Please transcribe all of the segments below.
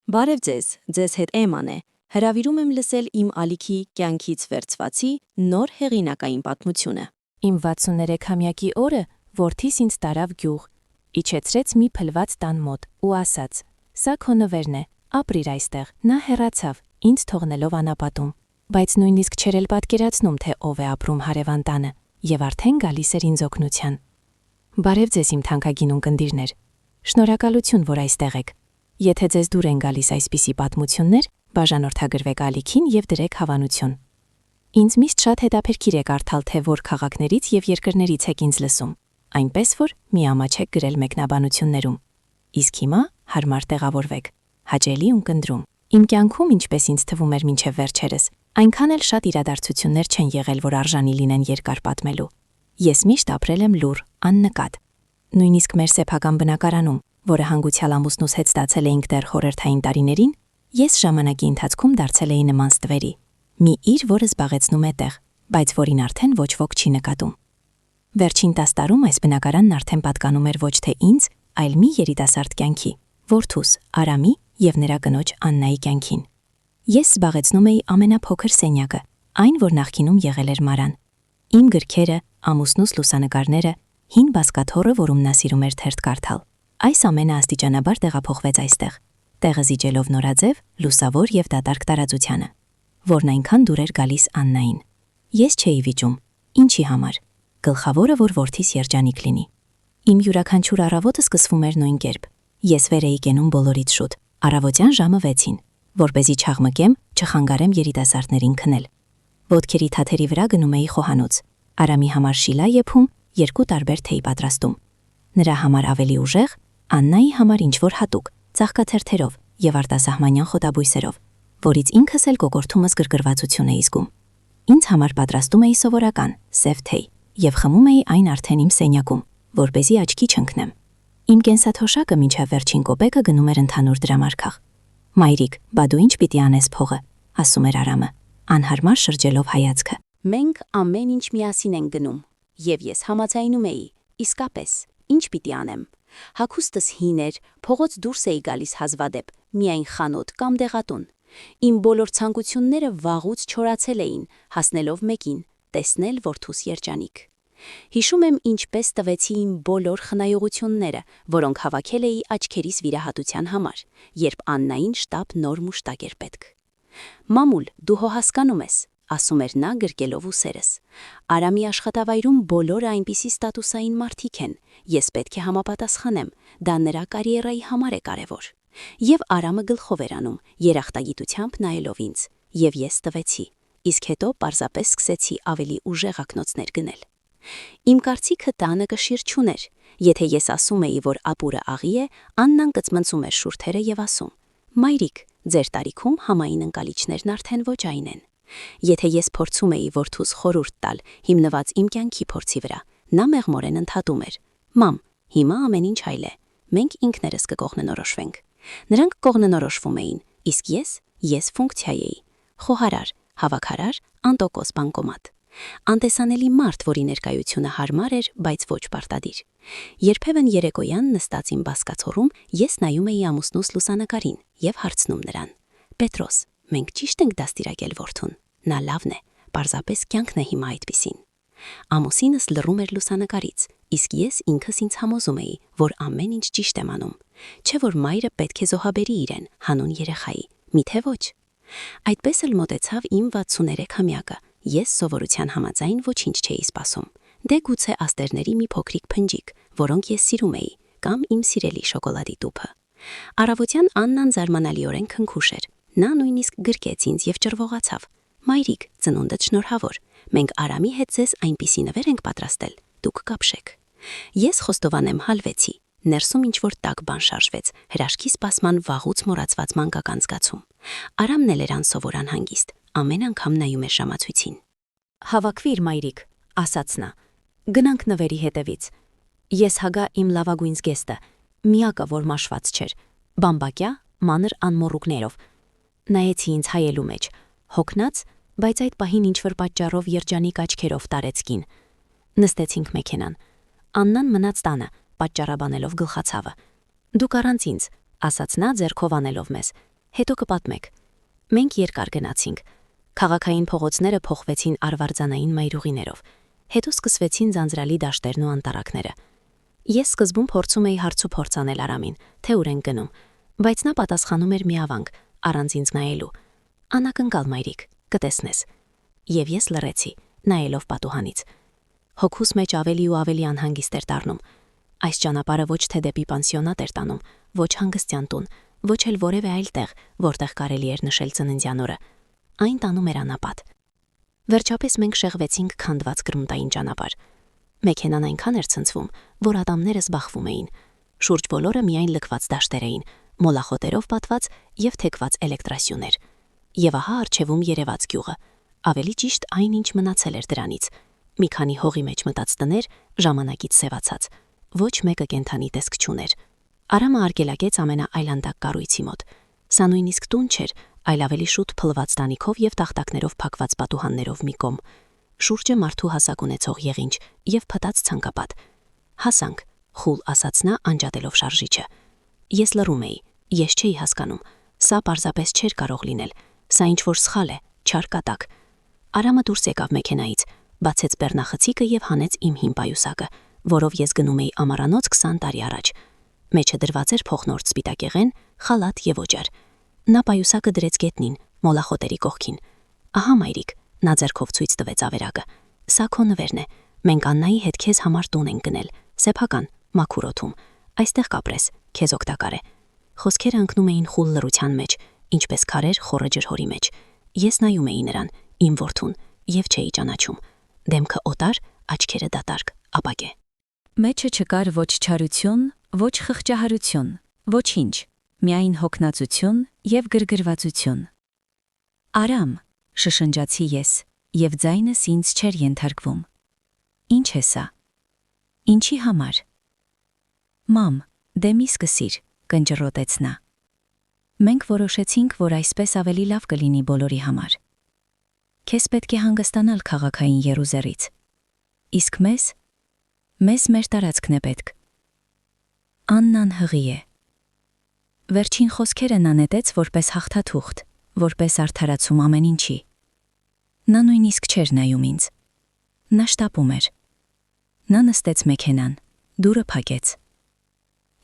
Բարև ձեզ հետ Էման է, հրավիրում եմ լսել իմ ալիքի կյանքից վերցվածի նոր հեղինակային պատմությունը։ Իմ 63-ամյակի օրը որդիս ինձ տարավ գյուղ, իջեցրեց մի փլված տան մոտ ու ասաց. «Սա քո նվերն է, ապրիր այստեղ»։ Նա հեռացավ, ինձ թողնելով անապատում, բայց նույնիսկ չէր էլ պատկերացնում, թե ով է ապրում հարևան տանը, եւ արդեն գալիս էր ինձ օգնության։ Բարև ձեզ իմ թանկագին ունկնդիրներ։ Շնորհակալություն, որ այստեղ եք։ Եթե ձեզ դուր են գալիս այսպիսի պատմություններ, բաժանորդագրվեք ալիքին եւ դրեք հավանություն։ Ինձ միշտ շատ հետաքրքիր է կարդալ, թե որ քաղաքներից եւ երկրներից եք ինձ լսում, այնպես որ միամաչեք գրել մեկնաբանություններում։ Իսկ հիմա հարմար տեղավորվեք, հաճելի ունկնդրում։ Իմ կյանքում, ինչպես ինձ թվում էր մինչև վերջերս, այնքան էլ շատ իրադարձություններ չեն եղել, որ արժանի լինեն երկար պատմելու։ Ես միշտ ապրել եմ լուռ, աննկատ։ Նույնիսկ մեր սեփական բնակարանում, որը հանգուցյալ ամուսնուս հետ ստացել էինք դեռ խորհրդային տարիներին, ես ժամանակի ընթացքում դարձել էի նման ստվերի։ Մի իր, որը զբաղեցնում է տեղ, բայց որին արդեն ոչ ոք չի նկատում։ Վերջին 10 տարում այս բնակարանն արդեն պատկանում էր ոչ թե ինձ, այլ մի երիտասարդ կյանքի, որդուս Արամի եւ նրա կնոջ Աննայի կյանքին։ Ես զբաղեցնում էի ամենափոքր սենյակը, այն, որ նախկինում եղել էր մարան։ Իմ գրքերը, ամուսնուս լուսանկարները, հին բազկաթոռը, որում նա սիրում էր թերթ կարդալ։ Այս ամենը աստիճանաբար տեղափոխվեց այստեղ, տեղը զիջելով նորաձև, լուսավոր եւ դատարկ տարածությանը, որն այնքան դուր էր գալիս Աննային։ Ես չէի վիճում, ինչի համար։ Գլխավորը, որ որդիս երջանիկ լինի։ Իմ յուրաքանչյուր առավոտը սկսվում էր նույն կերպ։ Ես վեր էի կենում բոլորից շուտ, առավոտյան ժամը 6-ին, որպեսզի չաղմկեմ, չխանգարեմ երիտասարդներին քնել։ Ոտքերի թաթերի վրա գնում էի խոհանոց, Արամի համար շիլա եփում, 2 տարբեր թեյ պատրաստում։ Նրա համար ավելի ուժեղ, Աննայի համար ինչ-որ հատուկ, ծաղկաթերթերով եւ արտասահմանյան խոտաբույսերով, որից ինքս էլ կոկորթումս գրգռվածություն էի զգում։ Ինձ համար պատրաստում էի սովորական, սև թեյ եւ խմում էի այն արդեն իմ սենյակում, որպեսզի աչքի չընկնեմ։ Իմ կենսաթոշակը մինչև վերջին կոպեկը գնում էր ընդհանուր դրամարկղ։ «Մայրիկ, բա դու ինչ պիտի անես փողը», ասում էր Արամը, անհարմար շրջելով հայացքը։ Մենք ամեն ինչ միասին ենք գնում, եւ ես համաձայնում էի, իսկապես, ինչ պիտի անեմ։ Հագուստս հին էր, փողոց դուրս էի գալիս հազվադեպ, միայն խանութ կամ դեղատուն։ Իմ բոլոր ցանկությունները վաղուց չորացել էին, հասնելով մեկին՝ տեսնել որդուս երջանիկ։ Հիշում եմ, ինչպես տվեցի իմ բոլոր խնայողությունները, որոնք հավաքել էի աչքերիս վիրահատության համար, երբ Աննային շտապ նոր մուշտակ էր պետք։ «Մամուլ, դու հո հասկանում ես», ասում էր նա գրկելով ուսերս։ «Արամի աշխատավայրում բոլորը այնպիսի ստատուսային մարդիկ են, ես պետք է համապատասխանեմ, դա նրա կարիերայի համար է կարևոր»։ Եվ Արամը գլխով էր անում, երախտագիտությամբ նայելով ինձ, եւ ես տվեցի, իսկ հետո պարզապես սկսեցի ավելի ուժեղ ակնոցներ գնել։ Իմ կարծիքը տանը կշիռ չուներ։ Եթե ես ասում էի, որ ապուրը աղի է, Աննան կծմնցում էր շուրթերը եւ ասում. «Մայրիկ, ձեր տարիքում համային ընկալիչներն արդեն ոչ այն են»։ Եթե ես փորձում էի որդուս խորհուրդ տալ, հիմնված իմ կյանքի փորձի վրա, նա մեղմորեն ընդհատում էր. «Մամ, հիմա ամեն ինչ այլ է։ Մենք ինքներս կկողննորոշվենք»։ Նրանք կողննորոշվում էին, իսկ ես ֆունկցիա էի։ Խոհարար, հավաքարար, անտոկոս բանկոմատ։ Անտեսանելի մարդ, որի ներկայությունը հարմար էր, բայց ոչ պարտադիր։ Երբևն երեկոյան նստած իմ բազկաթոռում ես նայում էի ամուսնուս լուսանկարին եւ հարցնում նրան. «Պետրոս, մենք ճիշտ ենք դաստիարակել որդուն։ Նա լավն է, պարզապես կյանքն է հիմա այդպիսին»։ Ամուսինս լռում էր լուսանկարից, իսկ ես ինքս ինձ համոզում էի, որ ամեն ինչ ճիշտ եմ անում։ Չէ՞ որ մայրը պետք է զոհաբերի իրեն, հանուն երեխայի, միթե ոչ։ Այդպես էլ մոտեցավ իմ 63-ամյակը, ես սովորության համաձայն ոչինչ չէի սպասում։ Դե գուցե աստերների մի փոքրիկ փնջիկ, որոնք ես սիրում էի, կամ իմ սիրելի շոկոլադի տուփը։ Առավոտյան Աննան զարմանալիորեն քնքուշ էր։ Նա նույնիսկ գրկեց ինձ եւ ճռվողացավ. «Մայրիկ, ծնունդդ շնորհավոր։ Մենք Արամի հետ ձեզ այնպիսի նվեր ենք պատրաստել, դուք կապշեք»։ Ես խոստովանեմ հալվեցի։ Ներսում ինչ-որ տաք բան շարժվեց, հրաշքի սպասման վաղուց մոռացված մանկական զգացում։ Արամն էլ էր անսովոր անհանգիստ, ամեն անգամ նայում էր ժամացույցին։ «Հավաքվիր, մայրիկ», ասաց նա։ «Գնանք նվերի հետևից»։ Ես հագա իմ լավագույն զգեստը, միակը, որ մաշված չէր, բամբակյա, մանր անմոռուկներով։ Նայեցի ինձ հայելու մեջ, հոգնած, բայց այդ պահին ինչ-որ պատճառով երջանիկ աչքերով տարեց կին։ Նստեցինք մեքենան։ Աննան մնաց տանը, պատճառաբանելով գլխացավը։ «Դուք առանց ինձ», ասաց նա ձեռքով անելով մեզ։ Հետո կպատմեք։ Մենք երկար գնացինք։ Քաղաքային փողոցները փոխվեցին արվարձանային մայրուղիներով։ Հետո սկսվեցին ձանձրալի դաշտերն ու անտառակները։ Ես սկզբում փորձում էի հարցուփորձ անել Արամին, թե ուր են գնում, բայց նա պատասխանում էր միավանք, առանց ինձ նայելու։ Անակնկալ մայրիկ, կտեսնես։ Եվ ես լռեցի, նայելով պատուհանից։ Հոգուս մեջ ավելի ու ավելի անհանգիստ էր դառնում։ Այս ճանապարհը ոչ թե դեպի պանսիոնատ էր տանում, ոչ հանգստյան տուն, ոչ էլ որևէ այլ տեղ, որտեղ կարելի էր նշել ծննդյան օրը։ Այն տանում էր անապատ։ Վերջապես մենք շեղվեցինք քանդված գրունտային ճանապարհ։ Մեքենան այնքան էր ցնցվում, որ ատամներս բախվում էին։ Շուրջ բոլորը միայն լքված դաշտեր էին, մոլախոտերով պատված եւ թեքված էլեկտրասյուներ։ Եվ ահա առջևում երևաց գյուղը, ավելի ճիշտ այն, ինչ մնացել էր դրանից։ Մի քանի հողի մեջ մտած տներ, ժամանակից սևացած։ Ոչ մեկը կենթանի տեսք չուներ։ Արամը արգելակեց ամենաայլանդակ կառույցի մոտ։ Սա նույնիսկ տուն չէր, այլ ավելի շուտ փլված տանիքով եւ տախտակներով փակված պատուհաններով մի կողմ։ Շուրջը մարդու հասակ ունեցող եղինջ եւ փտած ցանկապատ։ Հասանք, խուլ ասաց նա անջատելով շարժիչը։ Ես լռում էի, ես չէի հասկանում։ Սա պարզապես չէր կարող լինել։ Սա ինչ որ սխալ է, չար կատակ։ Արամը դուրս եկավ մեքենայից, բացեց բեռնախցիկը եւ հանեց իմ հին պայուսակը, որով ես գնում էի ամառանոց 20 տարի առաջ։ Մեջը դրված էր փոխնորդ սպիտակեղեն, խալատ եւ օջար։ Նա պայուսակը դրեց գետնին, մոլախոտերի կողքին։ Ահա մայրիկ, նա ձեռքով ցույց տվեց ավերակը։ Սա քո նվերն է։ Մենք Աննայի հետ քեզ համար տուն ենք գնել, սեփական, մաքուր օդում։ Այստեղ կապրես, քեզ օգտակար է։ Խոսքերը ընկնում էին խուլ լռության մեջ, ինչպես քարեր խորը ջրհորի մեջ։ Ես նայում էի նրան, իմ որդուն, եւ չէի ճանաչում։ Դեմքը օտար, աչքերը դատարկ, ապակե։ Մեջը չկար ոչ չարություն, ոչ խղճահարություն, ոչինչ, միայն հոգնածություն եւ գրգռվածություն։ Արամ, շշնջացի ես, եւ ձայնս ինձ չէր ենթարկվում։ Ինչ է սա։ Ինչի համար։ Մամ, դե մի սկսիր, կնճռոտեց նա։ Մենք որոշեցինք, որ այսպես ավելի լավ կլինի բոլորի համար։ Քեզ պետք է հանգստանալ քաղաքային եռուզեռից։ Իսկ մեզ մեր տարածքն է պետք։ Աննան հղի է։ Վերջին խոսքերը նա նետեց որպես հաղթաթուղթ, որպես արդարացում ամեն ինչի։ Նա նույնիսկ չէր նայում ինձ։ Նա շտապում էր։ Նա նստեց մեքենան, դուռը փակեց։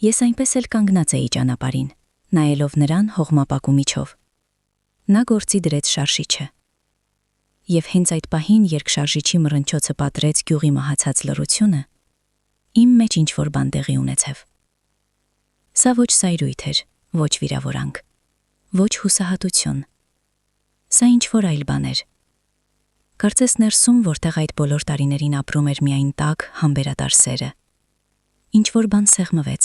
Ես այնպես էլ կանգնած էի ճանապարհին, նայելով նրան հողմապակու միջով։ Նա գործի դրեց շարժիչը։ Եվ հենց այդ պահին, երբ շարժիչի մռնչոցը պատրեց գյուղի մահացած լռությունը, իմ մեջ ինչ-որ բան տեղի ունեցավ։ Սա ոչ սայրույթ էր, ոչ վիրավորանք, ոչ հուսահատություն։ Սա ինչ-որ այլ բան էր։ Կարծես ներսում, որտեղ այդ բոլոր տարիներին ապրում էր միայն տաք, համբերատար սերը։ Ինչ-որ բան սեղմվեց։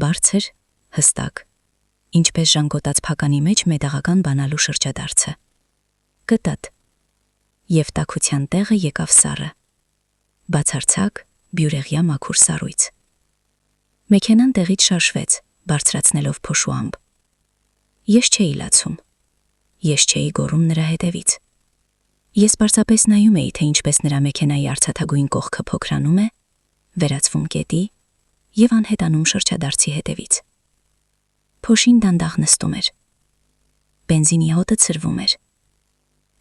Բարձր, հստակ, ինչպես ժանգոտած փականի մեջ մետաղական բանալու շրջադարձը։ Կտատ։ Եվ տաքության տեղը եկավ սառը։ Բացարձակ, բյուրեղյա մաքուր սառույց։ Մեքենան տեղից շարժվեց, բարձրացնելով փոշուամբ։ Ես չէի լացում։ Ես չէի գոռում նրա հետևից։ Ես պարզապես նայում էի, թե ինչպես նրա մեքենայի արծաթագույն կողքը փոքրանում է, վերածվում կետի եւ անհետանում շրջադարձի հետևից։ Փոշին դանդաղ նստում էր։ Բենզինի հոտը ցրվում էր։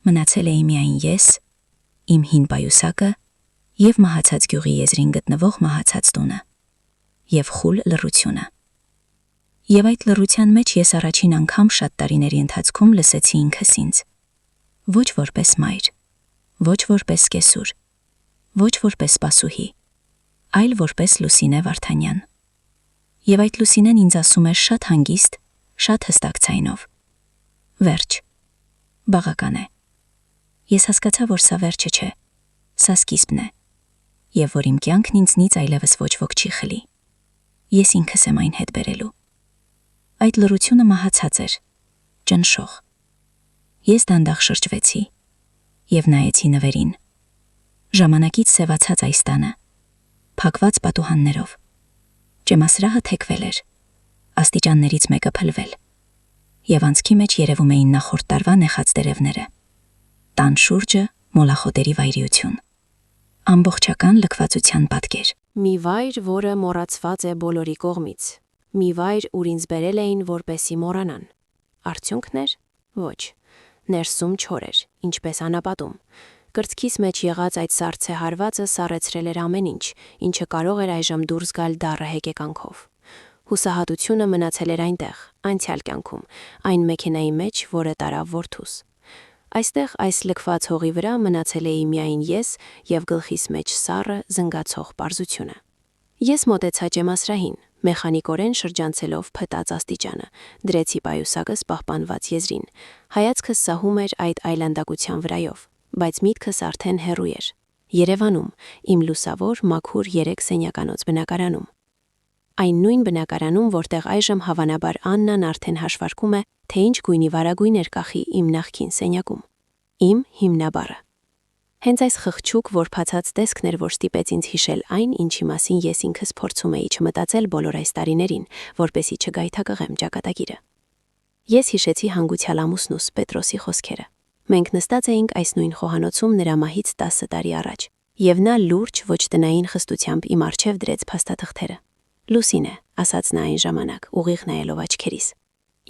Մնացել էի միայն ես, իմ հին պայուսակը եւ մահացած գյուղի եզրին գտնվող մահացած տունը եւ խուլ լռությունը։ Եվ այդ լռության մեջ ես առաջին անգամ շատ տարիների ընթացքում լսեցի ինքս ինձ։ Ոչ որպես մայր, ոչ որպես կեսուր, ոչ որպես սպասուհի, այլ որպես Լուսինե Վարդանյան։ Եվ այդ Լուսինեն ինձ ասում էր շատ հանգիստ, շատ հստակ ձայնով. Վերջ, բավական է։ Ես հասկացա, որ սա վերջը չէ, սա սկիզբն է, եւ որ իմ կյանքն ինձնից այլևս ոչ ոք չի խլի։ Ես ինքս եմ այն հետ բերելու։ Այդ լռությունը մահացած էր, ճնշող։ Ես դանդաղ շրջվեցի եւ նայեցի նվերին։ Ժամանակից սևացած այս տանը, փակված պատուհաններով։ Ջեմասրահը թեքվել էր, աստիճաններից մեկը փլվել, եւ անցքի մեջ երևում էին նախորդ տարվա նեխած տերևները։ Տան շուրջը մոլախոտերի վայրիություն։ Ամբողջական լքվածության պատկեր։ Մի վայր, որը մոռացված է բոլորի կողմից։ Մի վայր, ուր ինձ բերել էին, որպեսի մոռանան։ Արդյունքն էր՝ ոչ։ Ներսում չոր էր, ինչպես անապատում։ Կրծքիս մեջ եղած այդ սառցե հարվածը սառեցրել էր ամեն ինչ, ինչը կարող էր այժմ դուրս գալ դառը հեկեկանքով։ Հուսահատությունը մնացել էր այնտեղ, անցյալ կյանքում, այն մեքենայի մեջ, որը տարավ որդուս։ Այստեղ այս լքված հողի վրա մնացել էի միայն ես և գլխիս մեջ սառը, զնգացող պարզությունը։ Ես մոտեցա ջեմասրահին, մեխանիկորեն շրջանցելով փտած աստիճանը, դրեցի պայուսակս պահպանված եզրին, հայացքս սահում էր այդ այլանդակության վրայով, բայց միտքս արդեն հեռու էր։ Երևանում, իմ լուսավոր, մաքուր 3 սենյականոց բնակարանում։ Այն նույն բնակարանում, որտեղ այժմ հավանաբար Աննան արդեն հաշվարկում է, թե ինչ գույնի վարագույն էր կախի իմ նախկին սենյակում։ Իմ հիմնաբառը։ Հենց այս խղճուկ որփացած տեսքն էր, որ ստիպեց ինձ հիշել այն, ինչի մասին ես ինքս փորձում էի չմտածել բոլոր այս տարիներին, որպեսզի չգայթակղեմ ճակատագիրը։ Ես հիշեցի հանգուցյալ ամուսնուս Պետրոսի խոսքերը։ Մենք նստած էինք այս նույն խոհանոցում նրա մահից 10 տարի առաջ, և նա լուրջ ոչ տնային խստությամբ իմ առջև դրեց փաստաթղթերը։ Լուսին է, ասաց նա այն ժամանակ, ուղիղ նայելով աչքերիս։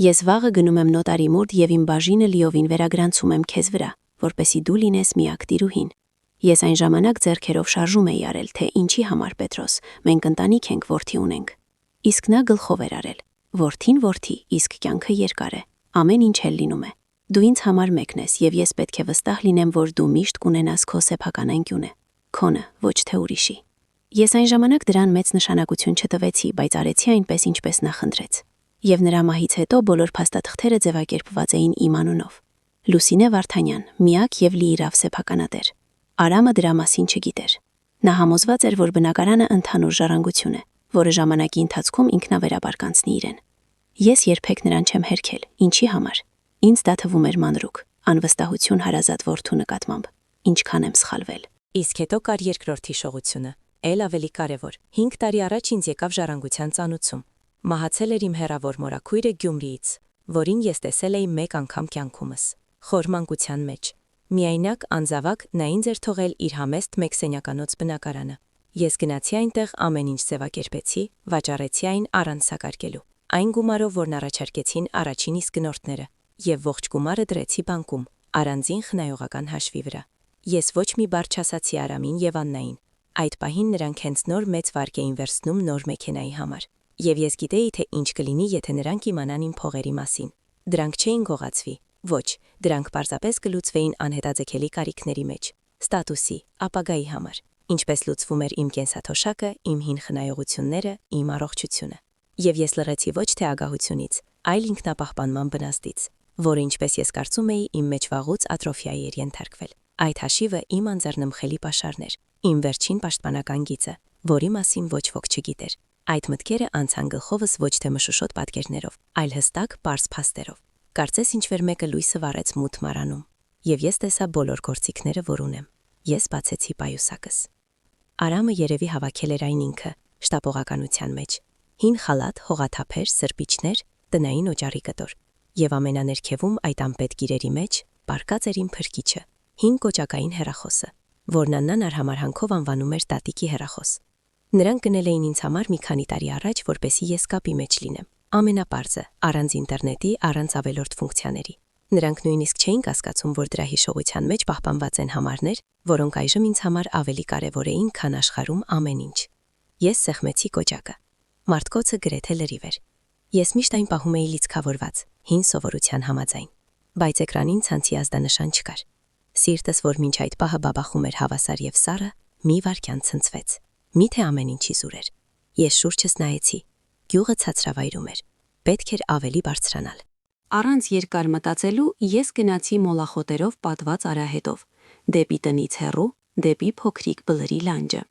Ես վաղը գնում եմ նոտարի մոտ և իմ բաժինը լիովին վերագրանցում եմ քեզ վրա, որպեսզի դու լինես միակ տիրուհին։ Ես այն ժամանակ ձեռքերով շարժում էի արել, թե ինչի համար Պետրոս, մենք ընտանիք ենք, որդի ունենք։ Իսկ նա գլխով էր արել. որդին որդի, իսկ կյանքը երկար է, ամեն ինչ էլ լինում է։ Դու ինձ համար մեկն ես, և ես պետք է վստահ լինեմ, որ դու միշտ կունենաս քո սեփական անկյունը, քոնը, ոչ թե ուրիշի։ Ես այն ժամանակ դրան մեծ նշանակություն չտվեցի, բայց արեցի այնպես, ինչպես նա խնդրեց։ Եվ նրա մահից հետո բոլոր փաստաթղթերը ձևակերպված էին իմ անունով։ Լուսինե Վարդանյան, միակ և լիիրավ սեփականատեր։ Արամը դրա մասին չգիտեր։ Նա համոզված էր, որ բնակարանը ընդհանուր ժառանգություն է, որը ժամանակի ընթացքում ինքնավերաբար կանցնի իրեն։ Ես երբեք նրան չեմ հերքել, ինչի համար։ Ինձ դա թվում էր մանրուք, անվստահություն հարազատ որդու նկատմամբ, ինչքան եմ սխալվել։ Իսկ հետո կար երկրորդ հիշողությունը, էլ ավելի կարևոր։ 5 տարի առաջ ինձ եկավ ժառանգության ծանուցում։ Մահացել էր իմ հեռավոր մորաքույրը Գյումրիից, որին ես տեսել էի մեկ անգամ կյանքումս, խոր մանկության մեջ։ Միայնակ, անզավակ, նա ինձ էր թողել իր համեստ մեկ սենյականոց բնակարանը։ Ես գնացի այնտեղ, ամեն ինչ ձևակերպեցի, վաճառեցի այն առանց սակարկելու, այն գումարով, որն առաջարկեցին առաջին իսկ գնորդները, և ողջ գումարը դրեցի բանկում, առանձին խնայողական հաշվի վրա։ Ես ոչ մի բառ չասացի Արամին և Աննային։ Այդ պահին նրանք հենց նոր մեծ վարկ էին վերցնում նոր մեքենայի համար, և ես գիտեի, թե ինչ կլինի, եթե նրանք իմանան իմ փողերի մասին։ Դրանք չէին գողացվի, ոչ, դրանք պարզապես կլուծվեին անհետաձգելի կարիքների մեջ, ստատուսի, ապագայի համար, ինչպես լուծվում էր իմ կենսաթոշակը, իմ հին խնայողությունները, իմ առողջությունը։ Եվ ես լռեցի ոչ թե ագահությունից, այլ ինքնապահպանման բնազդից, որը, ինչպես ես կարծում էի, իմ մեջ վաղուց ատրոֆիայի էր ենթարկվել։ Այդ հաշիվը իմ անձեռնմխելի պաշարն էր, իմ վերջին պաշտպանական գիծը, որի մասին ոչ ոք չգիտեր։ Այդ մտքերը անցան գլխովս ոչ թե մշուշոտ պատկերներով, այլ հստակ, պարզ փաստերով։ Կարծես ինչ-որ մեկը լույսը վառեց մութ մարանում, և ես տեսա բոլոր գործիքները, որ ունեմ։ Ես բացեցի պայուսակս։ Արամը երևի հավաքել էր այն ինքը, շտապողականության մեջ։ Հին խալաթ, հողաթափեր, սրբիչներ, տնային օճառի կտոր։ Եվ ամենաներքևում այդ անպետք իրերի մեջ պառկած էր իմ փրկիչը, հին կոճակային հեռախոսը, որն Աննան արհամարհանքով անվանում էր տատիկի հեռախոս։ Նրանք գնել էին ինձ համար մի քանի տարի առաջ, որպեսզի ես կապի մեջ լինեմ, ամենապարզը, առանց ինտերնետի, առանց ավելորդ ֆունկցիաների։ Նրանք նույնիսկ չէին կասկածում, որ դրա հիշողության մեջ պահպանված են համարներ, որոնք այժմ ինձ համար ավելի կարևոր էին, քան աշխարհում ամեն ինչ։ Ես սեղմեցի կոճակը։ Մարտկոցը գրեթե լրիվ էր։ Ես միշտ այն պահում էի լիցքավորված, հին սովորության համաձայն, բայց էկրանին ցանցի ազդանշան չկար։ Սիրտս, որ մինչ այդ պահը բաբախում էր հավասար և սառը, մի վայրկյան ցնցվեց։ Միթե ամեն ինչի զուր էր։ Ես շուրջս նայեցի։ Գյուղը ցածրավայրում էր։ Պետք էր ավելի բարձրանալ։ Առանց երկար մտածելու ես գնացի մոլախոտերով պատված արահետով, դեպի տնից հեռու, դեպի փոքրիկ բլրի լանջը։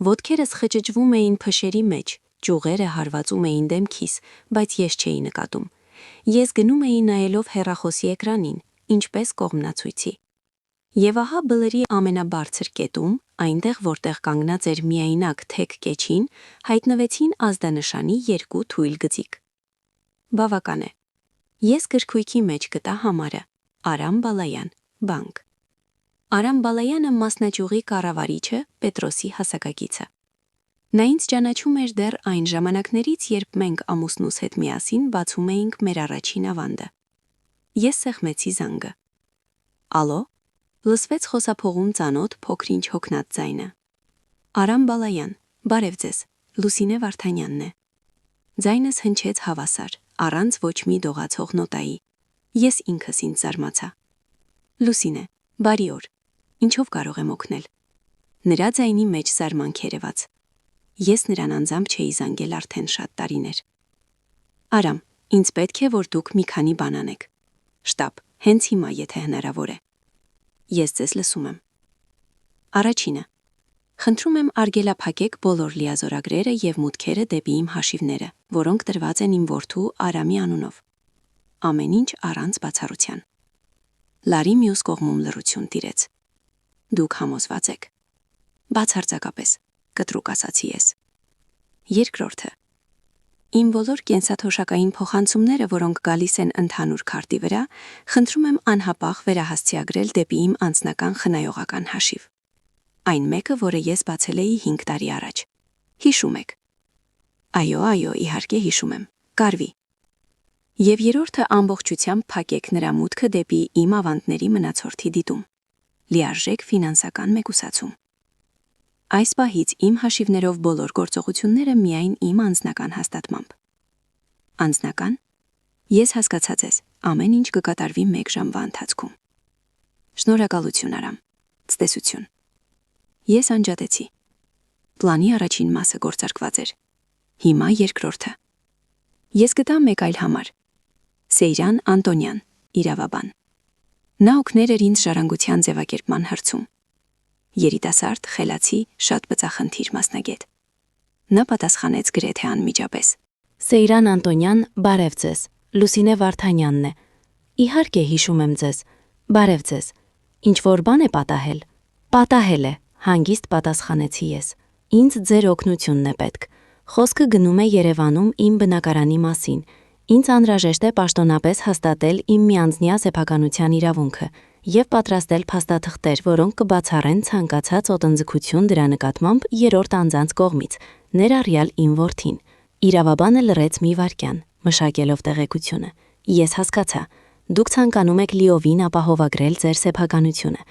Ոտքերս խճճվում էին փշերի մեջ, ճյուղերը հարվածում էին դեմքիս, բայց ես չէի նկատում։ Ես գնում էի նայելով հեռախոսի էկրանին, ինչպես կողմնացույցի։ Եվ ահա բլրի ամենաբարձր կետում, այնտեղ, որտեղ կանգնած էր միայնակ թեք կեչին, հայտնվեցին ազդանշանի 2 թույլ գծիկ։ Բավական է։ Ես գրքույկի մեջ գտա համարը՝ Արամ Բալայան, բանկ։ Արամ Բալայանը մասնաճյուղի կառավարիչը, Պետրոսի հասակակիցը։ Նա ինձ ճանաչում էր դեռ այն ժամանակներից, երբ մենք ամուսնուս հետ միասին բացում էինք մեր առաջին ավանդը։ Ես սեղմեցի զանգը։ Ալո, լսվեց խոսափողում ծանոթ փոքրինչ հոգնած ձայնը։ Արամ Բալայան, բարև ձեզ, Լուսինե Վարդանյանն է։ Ձայնս հնչեց հավասար, առանց ոչ մի դողացող նոտայի։ Ես ինքս ինձ զարմացա։ Լուսինե, բարի օր, ինչով կարող եմ օգնել։ Նրա ձայնի մեջ զարմանք երևաց։ Ես նրան անձամբ չէի զանգել արդեն շատ տարիներ։ Արամ, ինձ պետք է, որ դուք մի քանի բան անեք։ Շտապ, հենց հիմա, եթե հնարավոր է։ Ես ձեզ լսում եմ։ Առաջինը. խնդրում եմ արգելափակեք բոլոր լիազորագրերը և մուտքերը դեպի իմ հաշիվները, որոնք տրված են իմ որդու Արամի անունով։ Ամեն ինչ առանց բացառության։ Լարի մյուս կողմում լռություն տիրեց։ Դուք համոզված եք։ Բացարձակապես, կտրուկ ասացի ես։ Երկրորդը. իմ բոլոր կենսաթոշակային փոխանցումները, որոնք գալիս են ընդհանուր քարտի վրա, խնդրում եմ անհապաղ վերահասցեագրել դեպի իմ անձնական խնայողական հաշիվ։ Այն մեկը, որը ես բացել էի 5 տարի առաջ։ Հիշում եք։ Այո, իհարկե հիշում եմ։ Կարվի։ Եվ երրորդը ամբողջությամբ փակեք նրա մուտքը դեպի իմ ավանդների մնացորդի դիտում։ Լիարժեք ֆինանսական մեկուսացում։ Այս պահից իմ հաշիվներով բոլոր գործողությունները միայն իմ անձնական հաստատմամբ։ Անձնական։ Ես հասկացա ձեզ, ամեն ինչ կկատարվի 1 ժամվա ընթացքում։ Շնորհակալություն Արամ։ Ցտեսություն։ Ես անջատեցի։ Պլանի առաջին մասը գործարկված էր։ Հիմա երկրորդը։ Ես գտա մեկ այլ համար։ Սեյրան Անտոնյան, իրավաբան։ Նա օգներ էր ինձ ժառանգության ձևակերպման հարցում։ Երիտասարդ, խելացի, շատ բծախնդիր մասնագետ։ Նա պատասխանեց գրեթե անմիջապես։ Սեյրան Անտոնյան, բարև ձեզ, Լուսինե Վարդանյանն է։ Իհարկե հիշում եմ ձեզ, բարև ձեզ, ինչ-որ բան է պատահել։ Պատահել է, հանգիստ պատասխանեցի ես։ Ինձ ձեր օգնությունն է պետք։ Խոսքը գնում է Երևանում իմ բնակարանի մասին։ Ինձ անհրաժեշտ է պաշտոնապես հաստատել իմ միանձնյա սեփականության իրավունքը և պատրաստել փաստաթղթեր, որոնք կբացառեն ցանկացած ոտնձգություն դրա նկատմամբ երրորդ անձանց կողմից, ներառյալ իմ որդին։ Իրավաբանը լռեց մի վայրկյան, մշակելով տեղեկությունը։ Ես հասկացա, դուք ցանկանում եք լիովին ապահովագրել ձեր սեփականությունը։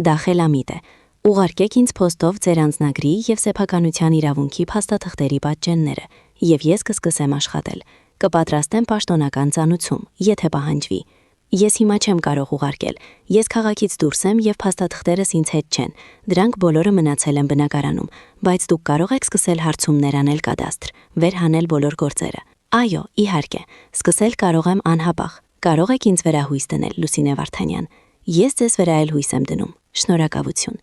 Դա խելամիտ է։ Ուղարկեք ինձ փոստով ձեր անձնագրի և սեփականության իրավունքի փաստաթղթերի պատճենները, և ես կսկսեմ աշխատել։ Կպատրաստեմ պաշտոնական ծանուցում, եթե պահանջվի։ Ես հիմա չեմ կարող ուղարկել։ Ես քաղաքից դուրս եմ և փաստաթղթերս ինձ հետ չեն։ Դրանք բոլորը մնացել են բնակարանում, բայց դուք կարող եք սկսել հարցումներ անել կադասթր, վերհանել բոլոր գործերը։ Այո, իհարկե, սկսել կարող եմ անհապաղ։ Կարող եք ինձ վերահույս դնել, Լուսինե Վարդանյան։ Ես ձեզ վրա էլ հույս եմ դնում։ Շնորհակալություն։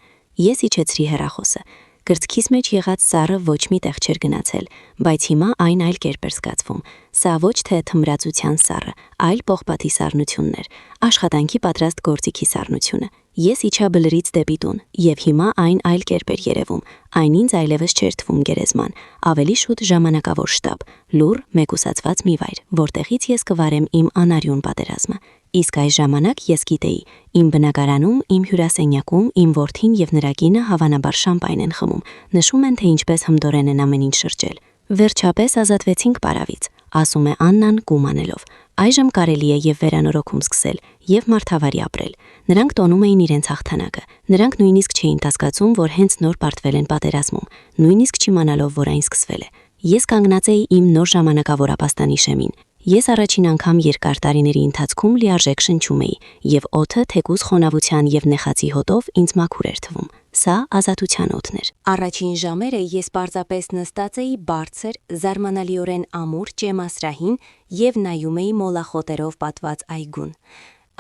Ես իջեցրի հեռախոսը։ Կրծքիս մեջ եղած սառը ոչ մի տեղ չէր գնացել, բայց հիմա այն այլ կերպ էր զգացվում։ Սա ոչ թե թմրացության սառը, այլ պողպատի սառնությունն էր, աշխատանքի պատրաստ գործիքի սառնությունը։ Ես իջա բլրից դեպի տուն, և հիմա այն այլ կերպ էր երևում, այն ինձ այլևս չէր թվում գերեզման, ավելի շուտ ժամանակավոր շտաբ, լուռ, մեկուսացված մի վայր, որտեղից ես կվարեմ իմ անարյուն պատերազմը։ Իսկ այս ժամանակ ես գիտեի, իմ բնակարանում, իմ հյուրասենյակում, իմ որդին և նրա կինը հավանաբար շամպայն են խմում, նշում են, թե ինչպես հմտորեն են ամեն ինչ շրջել։ Վերջապես ազատվեցինք պարավից, ասում է Աննան կում անելով։ Այժմ կարելի է և վերանորոգում սկսել, և մարդավարի ապրել։ Նրանք տոնում էին իրենց հաղթանակը։ Նրանք նույնիսկ չէին հասկացում, որ հենց նոր պարտվել են պատերազմում, նույնիսկ չիմանալով, որ այն սկսվել է։ Ես կանգնած էի իմ նոր ժամանակավոր ապաստանի շեմին։ Ես առաջին անգամ երկար տարիների ընթացքում լիարժեք շնչում էի, և օդը թեկուզ խոնավության և նեխածի հոտով ինձ մաքուր էր թվում։ Սա ազատության օդն էր։ Առաջին ժամերը ես պարզապես նստած էի բարձր, զարմանալիորեն ամուր ճեմասրահին և նայում էի մոլախոտերով պատված այգուն։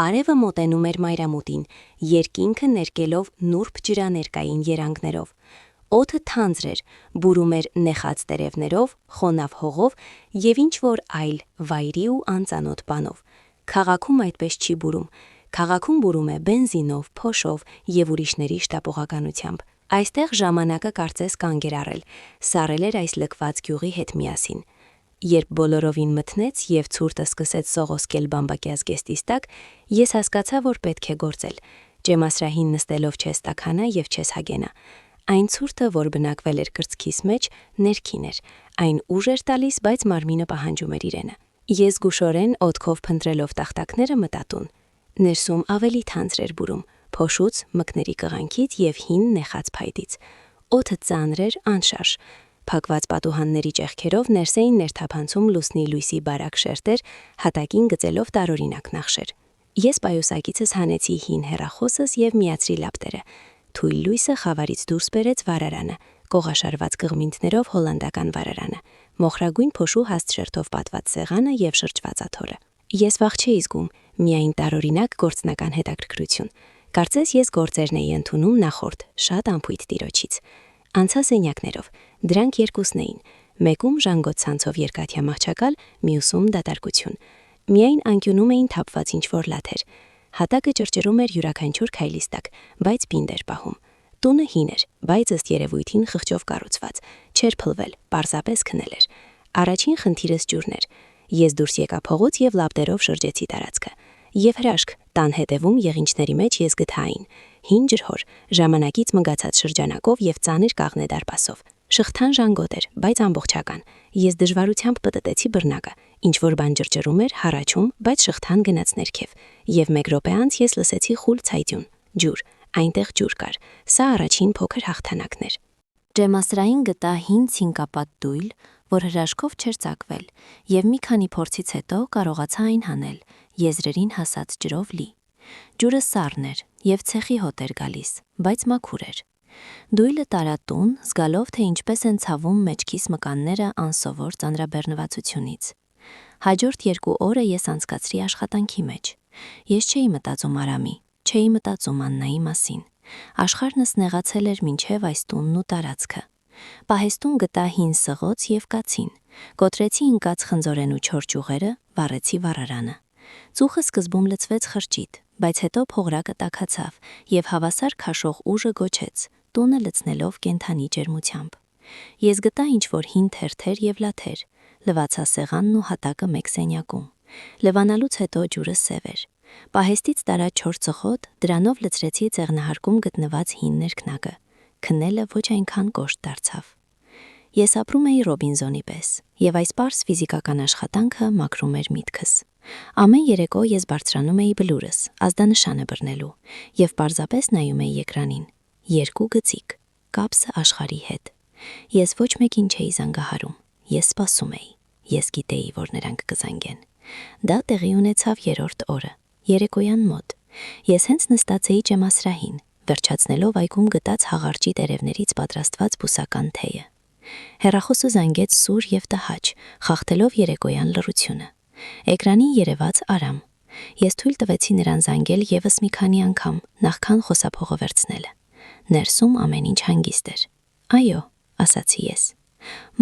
Արևը մոտենում էր մայրամուտին, երկինքը ներկելով նուրբ ջրաներկային երանգներով։ Օդը թանձր էր, բուրում էր նեխած տերևներով, խոնավ հողով և ինչ-որ այլ վայրի ու անծանոթ բանով։ Քաղաքում այդպես չի բուրում։ Քաղաքում բուրում է բենզինով, փոշով և ուրիշների շտապողականությամբ։ Այստեղ ժամանակը կարծես կանգ էր առել, սառել էր այս լքված գյուղի հետ միասին։ Երբ բոլորովին մթնեց և ցուրտը սկսեց սողոսկել բամբակյա զգեստիս տակ, ես հասկացա, որ պետք է գործել։ Ճեմասրահին նստելով չես տաքանա և չես հագենա։ Այն ցուրտը, որ բնակվել էր կրծքիս մեջ, ներքին էր, այն ուժ էր տալիս, բայց մարմինը պահանջում էր իրենը։ Ես զգուշորեն օդքով փնտրելով տախտակները մտա տուն։ Ներսում ավելի թանձր էր բուրում, փոշուց, մկների կղանքից եւ հին նեխած փայտից։ Օդը ծանր էր, անշարժ։ Փակված պատուհանների ճեղքերով ներս էին ներթափանցում լուսնի լույսի բարակ շերտեր, հատակին գծելով տարօրինակ նախշեր։ Ես պայուսակիցս հանեցի հին հեռախոսս եւ միացրի լապտերը։ Թույլ լույսը խավարից դուրս բերեց վարարանը, կողաշարված կղմինդներով հոլանդական վարարանը, մոխրագույն փոշու հաստ շերտով պատված սեղանը եւ շրջված աթոռը։ Ես վախ չէի զգում, միայն տարօրինակ գործնական հետաքրքրություն։ Կարծես ես գործերն էի ընդունում նախորդ, շատ անփույթ տիրոջից։ Անցա սենյակներով, դրանք երկուսն էին, մեկում ժանգոտ ցանցով երկաթյա մահճակալ, մյուսում դատարկություն։ Միայն անկյունում էին թափված ինչ-որ լաթեր։ Հատակը ճրճրում էր յուրաքանչյուր քայլիս տակ, բայց պինդ էր պահում։ Տունը հին էր, բայց ըստ երևույթին խղճով կառուցված, չէր փլվել, պարզապես քնել էր։ Առաջին խնդիրս ջուրն էր։ Ես դուրս եկա փողոց եւ լապտերով շրջեցի տարածքը։ Եվ հրաշք, տան հետևում եղինջների մեջ ես գտա այն. հին ջրհոր, ժամանակից մգացած շրջանակով եւ ծանր կաղնե դարպասով։ Շղթան ժանգոտ էր, բայց ամբողջական։ Ես դժվարությամբ պտտեցի բռնակը, ինչ որ բան ջրջրում էր, հառաչում, բայց շղթան գնաց ներքև։ Եվ մեկ րոպե անց ես լսեցի խուլ ցայտյուն։ Ջուր, այնտեղ ջուր կար։ Սա առաջին փոքր հաղթանակն էր։ Ջեմասրային գտա հին ցինկապատ դույլ, որ հրաշքով չէր ծակվել, եւ մի քանի փորձից հետո կարողացա այն հանել, եզրերին հասած ջրով լի։ Ջուրը սառն էր եւ ցեխի հոտ էր գալիս, բայց մաքուր էր։ Դույլը տարա տուն, զգալով, թե ինչպես են ցավում մեջքիս մկանները անսովոր ծանրաբեռնվածությունից։ Հաջորդ 2 օրը ես անցկացրի աշխատանքի մեջ։ Ես չէի մտածում Արամի, չէի մտածում Աննայի մասին։ Աշխարհնս նեղացել էր մինչև այս տունն ու տարածքը։ Պահեստուն գտա հին սղոց եւ կացին։ Կոտրեցի ընկած խնձորեն ու չոր ճյուղերը, վառեցի վառարանը։ Ծուխը սկզբում լցվեց խրճիտ, բայց հետո փողրակը տաքացավ եւ հավասար քաշող ուժը գոչեց, տունը լցնելով կենթանի ջերմությամբ։ Ես գտա ինչ-որ հին թերթեր եւ լաթեր, լվացա սեղանն ու հատակը մեկ սենյակում։ Լվանալուց հետո ջուրը սև էր։ Պահեստից տարա 4 ծխոտ, դրանով լցրեցի ծեղնահարկում գտնված հին ներքնակը։ Քնելը ոչ այնքան կոշտ դարձավ։ Ես ապրում էի Ռոբինզոնի պես, եւ այս պարզ ֆիզիկական աշխատանքը մաքրում էր միտքս։ Ամեն երեկո ես բարձրանում էի բլուրս, ազդանշանը բռնելու, եւ պարզապես նայում էի էկրանին։ 2 գծիկ, կապսը աշխարհի հետ։ Ես ոչ մեկին չէի զանգահարում, ես սպասում էի։ Ես գիտեի, որ նրանք կզանգեն։ Դա տեղի ունեցավ 3-րդ օրը, երեկոյան մոտ։ Ես հենց նստած էի ջեմասրահին, վերջացնելով այգում գտած հաղարջի տերևներից պատրաստված բուսական թեյը։ Հեռախոսը զանգեց սուր եւ տհաճ, խախտելով երեկոյան լռությունը։ Էկրանին երևաց Արամ։ Ես թույլ տվեցի նրան զանգել եւս մի քանի անգամ, նախքան խոսափողը վերցնելը։ Ներսում ամեն ինչ հանգիստ էր։ Այո, ասացի ես։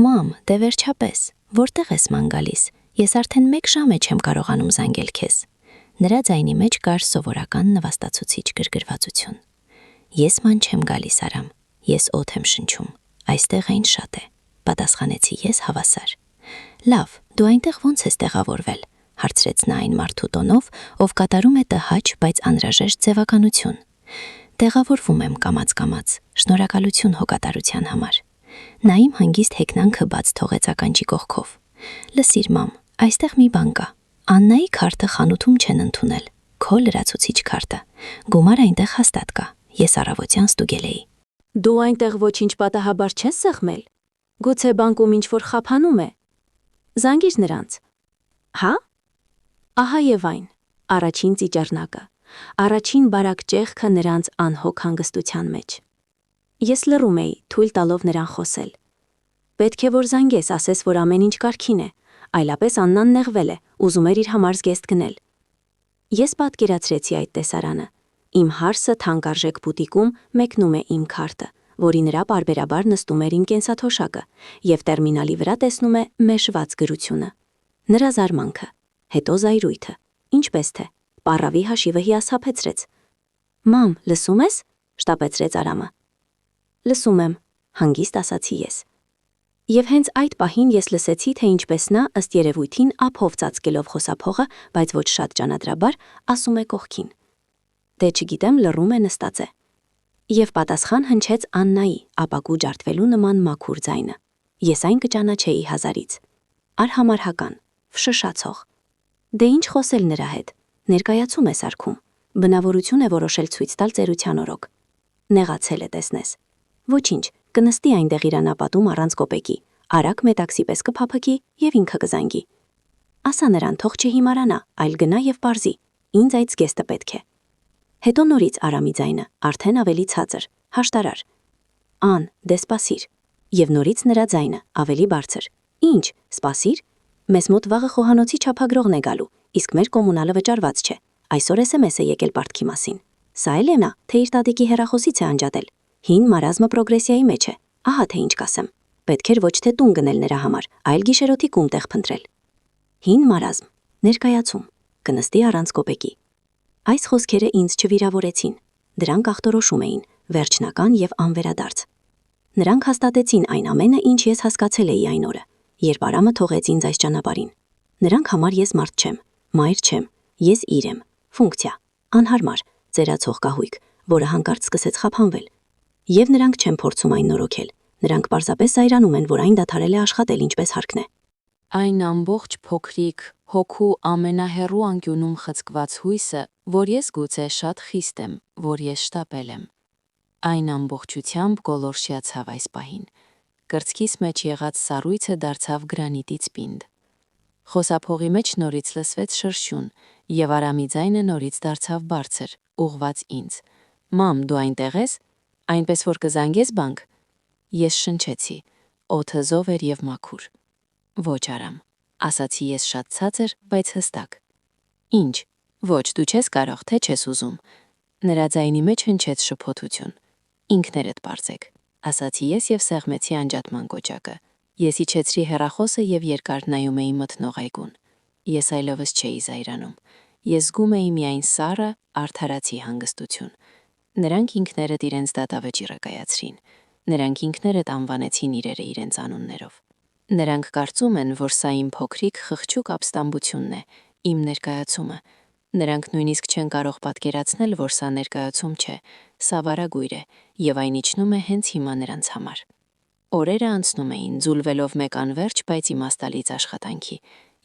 Մամ, դե վերջապես, որտեղ ես ման գալիս։ Ես արդեն 1 ժամ է չեմ կարողանում զանգել քեզ։ Նրա ձայնի մեջ կար սովորական նվաստացուցիչ գրգռվածություն։ Ես ման չեմ գալիս, Արամ։ Ես օդ եմ շնչում։ Այստեղ այն շատ է, պատասխանեցի ես հավասար։ Լավ, դու այնտեղ ո՞նց ես տեղավորվել, հարցրեց նա այն մարդու տոնով, ով կատարում է տհաճ, բայց անհրաժեշտ ձևականություն։ Տեղավորվում եմ կամաց-կամաց, շնորհակալություն հոգատարության համար։ Նա իմ հանգիստ հեքնանքը բաց թողեց ականջի կողքով։ Լսիր, մամ, այստեղ մի բան կա։ Աննայի քարտը խանութում չեն ընդունել, քո լրացուցիչ քարտը։ Գումար այնտեղ հաստատ կա։ Ես առավոտյան ստուգել էի։ Դու այնտեղ ոչինչ պատահաբար չես սեղմել։ Գուցե բանկում ինչ-որ խափանում է։ Զանգիր նրանց։ Հա? Ահա եւ այն, առաջին ծիճեռնակը, առաջին բարակ ճեղքը նրանց անհոգ հանգստության մեջ։ Ես լռում էի, թույլ տալով նրան խոսել։ Պետք է որ զանգես, ասես, որ ամեն ինչ կարգին է, այլապես Աննան նեղվել է, ուզում էր իր համար զգեստ գնել։ Ես պատկերացրեցի այդ տեսարանը։ Իմ հարսը թանկարժեք բուտիկում մեկնում է իմ քարտը, որի նրա պարբերաբար նստում էր իմ կենսաթոշակը, եւ տերմինալի վրա տեսնում է մեշված գրությունը։ Նրա զարմանքը, հետո զայրույթը, ինչպես թե, պառավի հաշիվը հիասթափեցրեց։ Մամ, լսում ես? Շտապեցրեց Արամը։ Լսում եմ, հանգիստ ասացի ես։ Եվ հենց այդ պահին ես լսեցի, թե ինչպես նա, ըստ երևույթին ափով ծածկելով խոսափողը, բայց ոչ շատ ճանատրաբար, ասում է կողքին. Դե չգիտեմ, լռում է, նստած է։ Եվ պատասխան հնչեց Աննայի ապակու ջարդվելու նման մաքուր ձայնը։ Ես այն կճանաչեի հազարից։ Արհամարհական, ֆշշացող։ Դե ինչ խոսել նրա հետ։ Ներկայացում է սարքում։ Բնավորություն է որոշել ցույց տալ ծերության օրոք։ Նեղացել է տեսնես։ Ոչինչ, կնստի այնտեղ իրանապատում առանց կոպեկի, արագ մետաքսի պես կփափկի եւ ինքը կզանգի։ Ասա նրան թող չհիմարանա, այլ գնա եւ պարզի։ Ինձ այդ զգեստը պետք է։ Հետո նորից Արամի ձայնը, արդեն ավելի ցածր, հաշտարար։ Ան, դե սպասիր։ Եվ նորից նրա ձայնը, ավելի բարձր։ Ինչ, սպասիր։ Մեզ մոտ վաղը խոհանոցի չափագրողն է գալու, իսկ մեր կոմունալը վճարված չէ։ Այսօր SMS է եկել պարտքի մասին։ Սա էլ է նա, թե իր տատիկի հեռախոսից է անջատել։ Հին մարազմը պրոգրեսիայի մեջ է։ Ահա թե ինչ կասեմ։ Պետք էր ոչ թե տուն գնել նրա համար, այլ գիշերօթի կում տեղ փնտրել։ Հին մարազմ, ներկայացում, կնստի առանց կոպեկի։ Այս խոսքերը ինձ չվիրավորեցին։ Դրանք ախտորոշում էին, վերջնական եւ անվերադարձ։ Նրանք հաստատեցին այն ամենը, ինչ ես հասկացել էի այն օրը, երբ Արամը թողեց ինձ այս ճանապարհին։ Նրանք համար ես մարդ չեմ, մայր չեմ, ես իր եմ, ֆունկցիա, անհարմար, ծերացող կահույք, որը հանկարծ սկսեց խափանվել։ Եվ նրանք չեն փորձում այն նորոգել։ Նրանք պարզապես զայրանում են, որ այն դադարել է աշխատել ինչպես հարկն է։ Այն ամբողջ փոքրիկ, հոգու ամենահեռու անկյունում խցկված հույսը, որ ես գուցե շատ խիստ եմ, որ ես շտապել եմ։ Այն ամբողջությամբ գոլորշիացավ այս պահին։ Կրծքիս մեջ եղած սառույցը դարձավ գրանիտից պինդ։ Խոսափողի մեջ նորից լսվեց շրշյուն, եւ Արամի ձայնը նորից դարձավ բարձր, ուղված ինձ։ Մամ, դու այնտեղ ես, այնպես որ կզանգես բանկ։ Ես շնչեցի, օդը զով էր եւ մաքուր։ Ոչ Արամ, ասացի ես շատ ցածր, բայց հստակ։ Ինչ, ոչ, դու չես կարող, թե չես ուզում։ Նրա ձայնի մեջ հնչեց շփոթություն։ Ինքներդ պարզեք, ասացի ես եւ սեղմեցի անջատման կոճակը։ Ես իջեցրի հեռախոսը եւ երկար նայում էի մթնող այգուն։ Ես այլևս չէի զայրանում։ Ես զգում էի միայն սառը, արդարացի հանգստություն։ Նրանք ինքներդ իրենց դատավճիռը կայացրին։ Նրանք ինքներդ անվանեցին իրերը իրենց անուններով։ Նրանք կարծում են, որ սա իմ փոքրիկ խղճուկ ապստամբությունն է, իմ ներկայացումը։ Նրանք նույնիսկ չեն կարող պատկերացնել, որ սա ներկայացում չէ, սա վարագույր է, եւ այն իջնում է հենց հիմա նրանց համար։ Օրերը անցնում էին, ձուլվելով մեկ անվերջ, բայց իմաստալից աշխատանքի։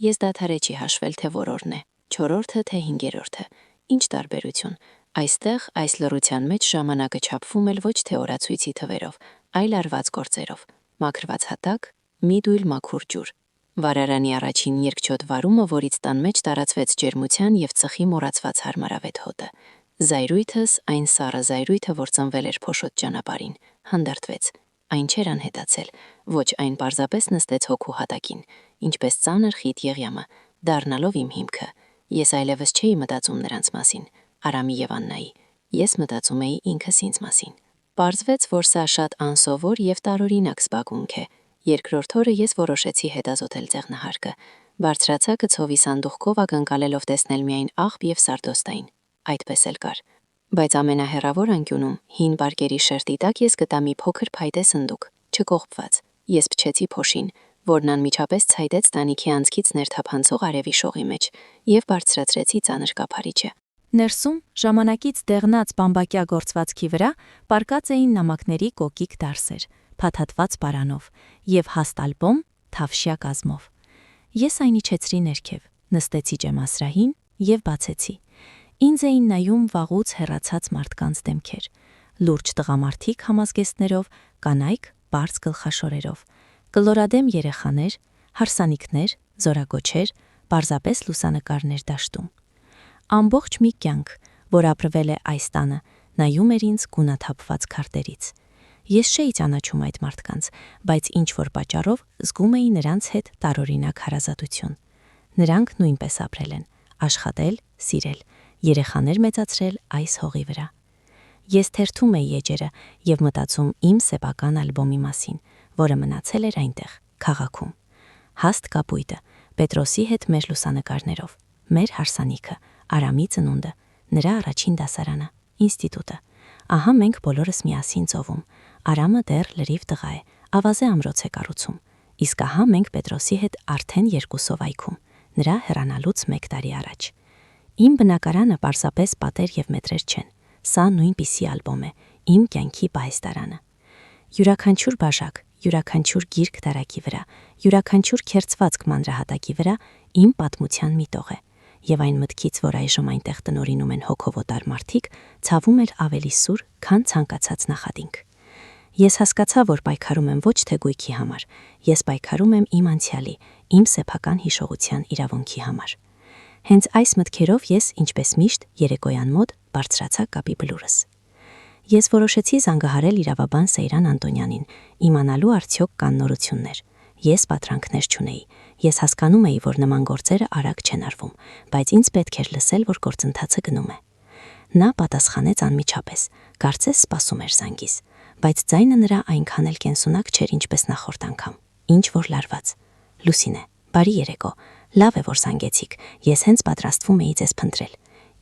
Ես դադարեցի հաշվել, թե որորն է, 4-րդը, թե 5-րդը։ Ինչ տարբերություն։ Այստեղ, այս լռության մեջ ժամանակը չափվում էլ ոչ թե օրացույցի թվերով, այլ արված գործերով։ Մաքրված հատակ, մի դույլ մաքուր ջուր։ Վարարանի առաջին երկչոտ վարումը, որից տան մեջ տարածվեց ջերմության եւ ծխի մոռացված հարմարավետ հոտը։ Զայրույթս, այն սառը զայրույթը, որ ծնվել էր փոշոտ ճանապարհին, հանդարտվեց։ Այն չէր անհետացել, ոչ այն պարզապես նստեց հոգու հատակին, ինչպես ծանր խիտ եղյամը, դառնալով իմ հիմքը։ Ես այլևս չէի մտածում նրանց մասին, Արամի եւ Աննայի։ Ես մտածում էի ինքս ինձ մասին։ Պարզվեց, որ սա շատ անսովոր եւ տարօրինակ զբաղմունք է։ Երկրորդ օրը ես որոշեցի հետազոտել ձեղնահարկը։ Բարձրացա գցովի սանդուղքով ակնկալելով տեսնել միայն աղբ եւ սարդոստային։ Այդպես էլ կար։ Բայց ամենահեռավոր անկյունում, հին պարկերի շերտի տակ ես գտա մի փոքր փայտե սնդուկ, չկողպված։ Ես փչեցի փոշին, որն անմիջապես ցայտեց տանիքի անցքից ներթափանցող արևի շողի մեջ, եւ բարձրացրեցի ծանր կափարիչը։ Ներսում ժամանակից դեղնած բամբակյա գործվածքի վրա պարկած էին նամակների կոկիկ դարսեր, փաթաթված պարանով եւ հաստ ալբոմ թավշյա կազմով։ Ես այն իջեցրի ներքև, նստեցի ջեմասրահին եւ բացեցի։ Ինձ էին նայում վաղուց հեռացած մարդկանց դեմքեր, լուրջ տղամարդիկ համազգեստներով, կանայք բարձ գլխաշորերով, կլորադեմ երեխաներ, հարսանիքներ, զորագոչեր, պարզապես լուսանկարներ դաշտում։ Ամբողջ մի կյանք, որ ապրվել է այս տանը, նայում էր ինձ գունաթափված քարտերից։ Ես չէի ճանաչում այդ մարդկանց, բայց ինչ-որ պատճառով զգում էի նրանց հետ տարօրինակ հարազատություն։ Նրանք նույնպես ապրել են, աշխատել, սիրել, երեխաներ մեծացրել այս հողի վրա։ Ես թերթում էի էջերը եւ մտածում իմ սեփական ալբոմի մասին, որը մնացել էր այնտեղ, քաղաքում։ Հաստ կապույտը, Պետրոսի հետ մեր լուսանկարներով, մեր հարսանիքը, Արամի ծնունդը, նրա առաջին դասարանը, ինստիտուտը։ Ահա մենք բոլորս միասին ծովում։ Արամը դեռ լրիվ տղա է, ավազե ամրոց է կառուցում։ Իսկ ահա մենք Պետրոսի հետ արդեն 2-ով այգում, նրա հեռանալուց 1 տարի առաջ։ Իմ բնակարանը պարզապես պատեր եւ մետրեր չեն։ Սա նույնպիսի ալբոմ է, իմ կյանքի պահեստարանը։ Յուրաքանչյուր բաժակ, յուրաքանչյուր գիրք դարակի վրա, յուրաքանչյուր քերծվածք մանրահատակի վրա իմ պատմության միտող է, եւ այն մտքից, որ այժմ այնտեղ տնորինում են հոգովոտար մարդիկ, ցավում էր ավելի սուր, քան ցանկացած նախադինք։ Ես հասկացա, որ պայքարում եմ ոչ թե գույքի համար, ես պայքարում եմ իմ անցյալի, իմ սեփական հիշողության իրավունքի համար։ Հենց այս մտքերով ես, ինչպես միշտ, երեկոյան մոտ բարձրացա կապի բլուրս։ Ես որոշեցի զանգահարել իրավաբան Սեյրան Անտոնյանին, իմանալու արդյոք կան նորություններ։ Ես պատրանքներ չունեի։ Ես հասկանում էի, որ նման գործերը արագ չեն արվում, բայց ինձ պետք էր լսել, որ գործընթացը գնում է։ Նա պատասխանեց անմիջապես, կարծես սպասում էր զանգիս, բայց ձայնը նրա այնքան էլ կենսունակ չէր, ինչպես նախորդ անգամ։ Ինչ որ լարված։ Լուսինե, բարի երեկո։ Լավ է, որ զանգեցիք։ Ես հենց պատրաստվում էի ձեզ փնտրել։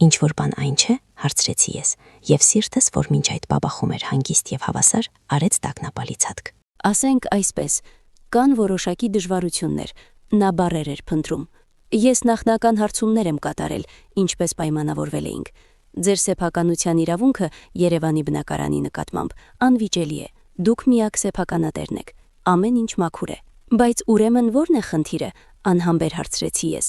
Ինչ որ բան այն չէ, հարցրեցի ես, եւ սիրտս, որ մինչ այդ բաբախում էր հանգիստ եւ հավասար, արեց տագնապալի ցածկ։ Ասենք այսպես, կան որոշակի դժվարություններ, նա բառեր էր փնտրում։ Ես նախնական հարցումներ եմ կատարել, ինչպես պայմանավորվել էինք։ Ձեր սեփականության իրավունքը Երևանի բնակարանի նկատմամբ անվիճելի է։ Դուք միակ սեփականատերն եք։ Ամեն ինչ մաքուր է։ Բայց ուրեմն ո՞րն է խնդիրը, անհամբեր հարցրեցի ես։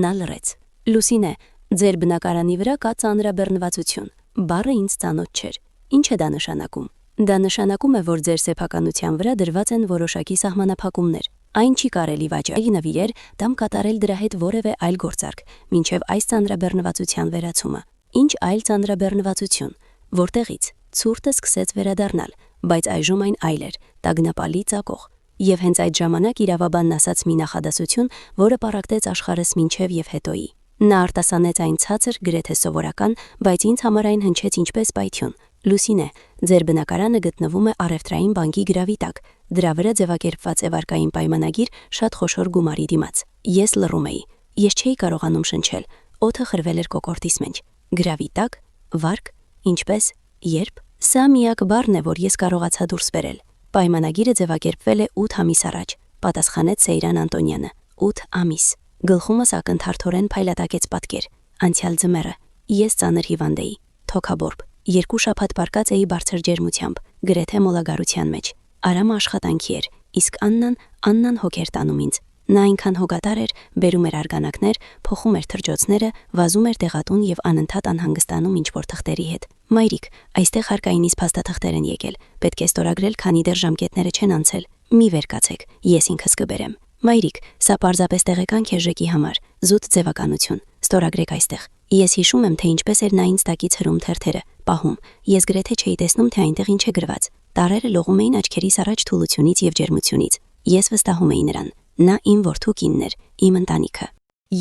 Նա լռեց։ Լուսինե, ձեր բնակարանի վրա կա ծանրաբեռնվածություն։ Բառը ինձ ծանոթ չէր։ Ինչ է դա նշանակում։ Դա նշանակում է, որ ձեր սեփականության վրա դրված են որոշակի սահմանափակումներ։ Այն չի կարելի վաճառի նվիրել կամ կատարել դրա հետ որևէ այլ գործարք, մինչև այս ծանրաբեռնվածության վերացումը։ Ինչ այլ ծանրաբեռնվածություն, որտեղից ցուրտը սկսեց վերադառնալ, բայց այժմ այն այլ էր, տագնապալի ծակող։ Եվ հենց այդ ժամանակ իրավաբանն ասաց մի նախադասություն, որը պառակտեց աշխարհս մինչև եւ հետոյի։ Նա արտասանեց այն ցածր, գրեթե սովորական, բայց ինձ համար այն հնչեց ինչպես պայթյուն։ Լուսինե, ձեր բնակարանը գտնվում է առևտրային բանկի գրավի տակ։ Դրա վրա ձևակերպված է վարկային պայմանագիր շատ խոշոր գումարի դիմաց։ Ես լռում էի։ Ես չէի կարողանում շնչել։ Օդը խրվել էր կոկորդիս մեջ։ Գրավի տակ, վարկ, ինչպես, երբ։ Սա միակ բառն է, որ ես կարողացա դուրս բերել։ Պայմանագիրը ձևակերպվել է 8 ամիս առաջ, պատասխանեց Սեյրան Անտոնյանը։ 8 ամիս։ Գլխումս ակնթարթորեն փայլատակեց պատկեր։ Անցյալ ձմեռը։ Ես ծանր հիվանդ էի, թոքաբորբ։ 2 շաբաթ պարկած էի բարձր ջերմությամբ, գրեթե մոլագարության մեջ։ Արամը աշխատանքի էր, իսկ Աննան հոգ էր տանում ինձ։ Նա այնքան հոգատար էր, բերում էր արգանակներ, փոխում էր թրջոցները, վազում էր տեղատուն եւ անընդհատ անհանգստանում ինչ-որ թղթերի հետ։ Մայրիկ, այստեղ հարկայինից փաստաթղթեր են եկել, պետք է ստորագրել, քանի դեռ ժամկետները չեն անցել։ Մի վեր կացեք, ես ինքս կբերեմ։ Մայրիկ, սա պարզապես տեղեկանք է ժեկի համար, զուտ ձևականություն։ Ստորագրեք այստեղ։ Ես հիշում եմ, թե ինչպես էր նա ինձ տակից հրում թերթերը, պահում։ Ես գրեթե չէի տեսնում, թե այնտեղ ինչ է գրված։ Տարերը լողում էին աչքերիս առաջ թուլությունից եւ ջերմությունից։ Ես վստահում էի նրան։ Նա իմ որդու կինն էր, իմ ընտանիքը։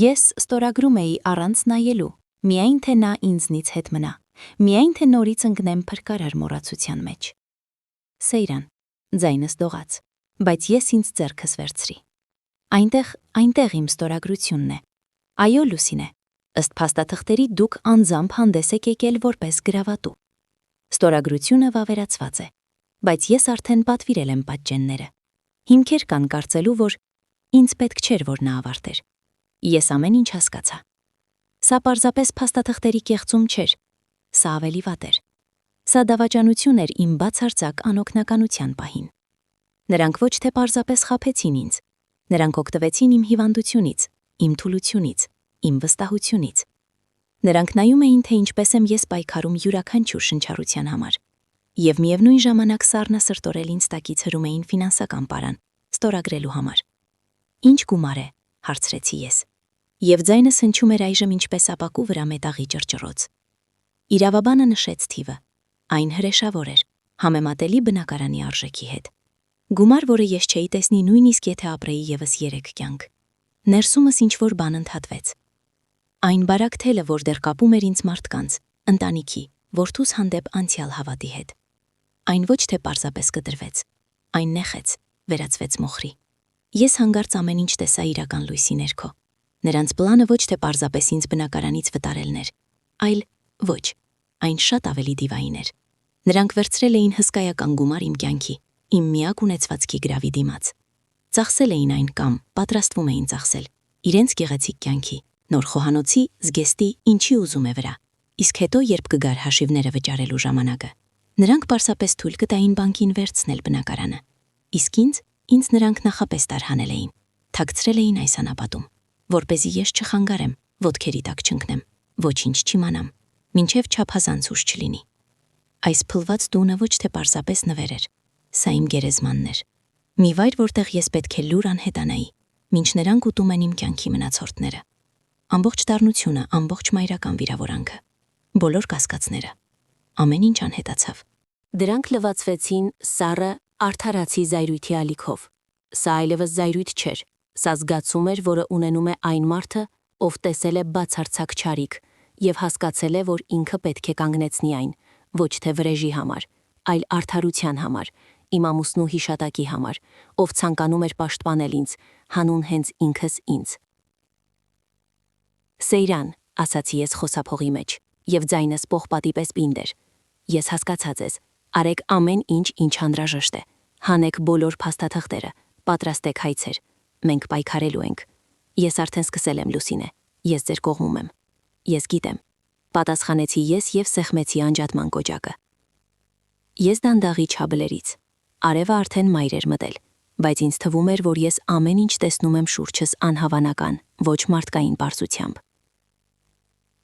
Ես ստորագրում էի առանց նայելու, միայն թե նա ինձնից հետ մնա, միայն թե նորից ընկնեմ փրկարար մոռացության մեջ։ Սեյրան, ձայնս դողաց, բայց ես ինձ ձեռքս վերցրի։ Այնտեղ իմ ստորագրությունն է։ Այո, Լուսինե, ըստ փաստաթղթերի դուք անձամբ հանդես եք եկել որպես գրավատու։ Ստորագրությունը վավերացված է, բայց ես արդեն պատվիրել եմ պատճենները։ Հիմքեր կան կարծելու, որ ինձ պետք չէր, որ նա ավարտեր։ Ես ամեն ինչ հասկացա։ Սա պարզապես փաստաթղթերի կեղծում չէր, սա ավելի վատ էր։ Սա դավաճանություն էր իմ բացարձակ անօգնականության պահին։ Նրանք ոչ թե պարզապես խաբեցին ինձ, նրանք օգտվեցին իմ հիվանդությունից, իմ թուլությունից, իմ վստահությունից։ Նրանք նայում էին, թե ինչպես եմ ես պայքարում յուրաքանչյուր շնչառության համար։ Եվ միևնույն ժամանակ սառնասրտորել ինձ տակից հրում էին ֆինանսական պարան, ստորագրելու համար։ Ինչ գումար է, հարցրեցի ես։ Եվ ձայնս հնչում էր այժմ ինչպես ապակու վրա մետաղի ճռճռոց։ Իրավաբանը նշեց թիվը։ Այն հրեշավոր էր, համեմատելի բնակարանի արժեքի հետ։ Գումար, որը ես չէի տեսնի նույնիսկ եթե ապրեի եւս 3 կյանք։ Ներսումս ինչ-որ բան ընդհատվեց։ Այն բարակ թելը, որ դեռ կապում էր ինձ մարդկանց, ընտանիքի, որդուս հանդեպ անցյալ հավատի հետ։ Այն ոչ թե պարզապես կտրվեց, այն նեղեց, վերածվեց մոխրի։ Ես հանգարց ամեն ինչ տեսա իրական լույսի ներքո։ Նրանց պլանը ոչ թե պարզապես ինձ բնակարանից վտարելն էր, այլ ոչ, այն շատ ավելի դիվային էր։ Նրանք վերցրել էին հսկայական գումար իմ կյանքի, իմ միակ ունեցվածքի գրավի դիմաց։ Ծախսել էին այն կամ պատրաստվում էին ծախսել իրենց գեղեցիկ կյանքի, նոր խոհանոցի, զգեստի, ինչի ուզում է վրա։ Իսկ հետո, երբ կգար հաշիվները վճարելու ժամանակը, Նրանք պարզապես թույլ կտային բանկին վերցնել բնակարանը, իսկ ինձ նրանք նախապես տարհանել էին, թաքցրել էին այս անապատում, որպեսզի ես չխանգարեմ, ոտքերի տակ չընկնեմ, ոչինչ չիմանամ, մինչև չափազանց ուշ չլինի։ Այս փլված տունը ոչ թե պարզապես նվեր էր, սա իմ գերեզմանն էր, մի վայր, որտեղ ես պետք է լուր անհետանայի, մինչ նրանք ուտում են իմ կյանքի մնացորդները։ Ամբողջ դառնությունը, ամբողջ մայրական վիրավորանքը, բոլոր կասկածները, ամեն ինչ անհետացավ։ Դրանք լվացվեցին սառը արդարացի զայրույթի ալիքով։ Սա այլևս զայրույթ չէր, սա զգացում էր, որը ունենում է այն մարդը, ով տեսել է բացարձակ չարիք եւ հասկացել է, որ ինքը պետք է կանգնեցնի այն, ոչ թե վրեժի համար, այլ արդարության համար, իմ ամուսնու հիշատակի համար, ով ցանկանում էր պաշտպանել ինձ, հանուն հենց ինքս ինձ։ Սեյրան, ասացի ես խոսափողի մեջ, եւ ձայնս պողպատի պես պինդ էր։ Ես հասկացա ձեզ, արեք ամեն ինչ, ինչ անհրաժեշտ է։ Հանեք բոլոր փաստաթղթերը, պատրաստեք հայցեր։ Մենք պայքարելու ենք։ Ես արդեն սկսել եմ, Լուսինե, ես ձեր կողմում եմ։ Ես գիտեմ, պատասխանեցի ես եւ սեղմեցի անջատման կոճակը։ Ես դանդաղի չաբլերից։ Արևը արդեն մայր էր մտել, բայց ինձ թվում էր, որ ես ամեն ինչ տեսնում եմ շուրջս անհավանական, ոչ մարդկային պարզությամբ։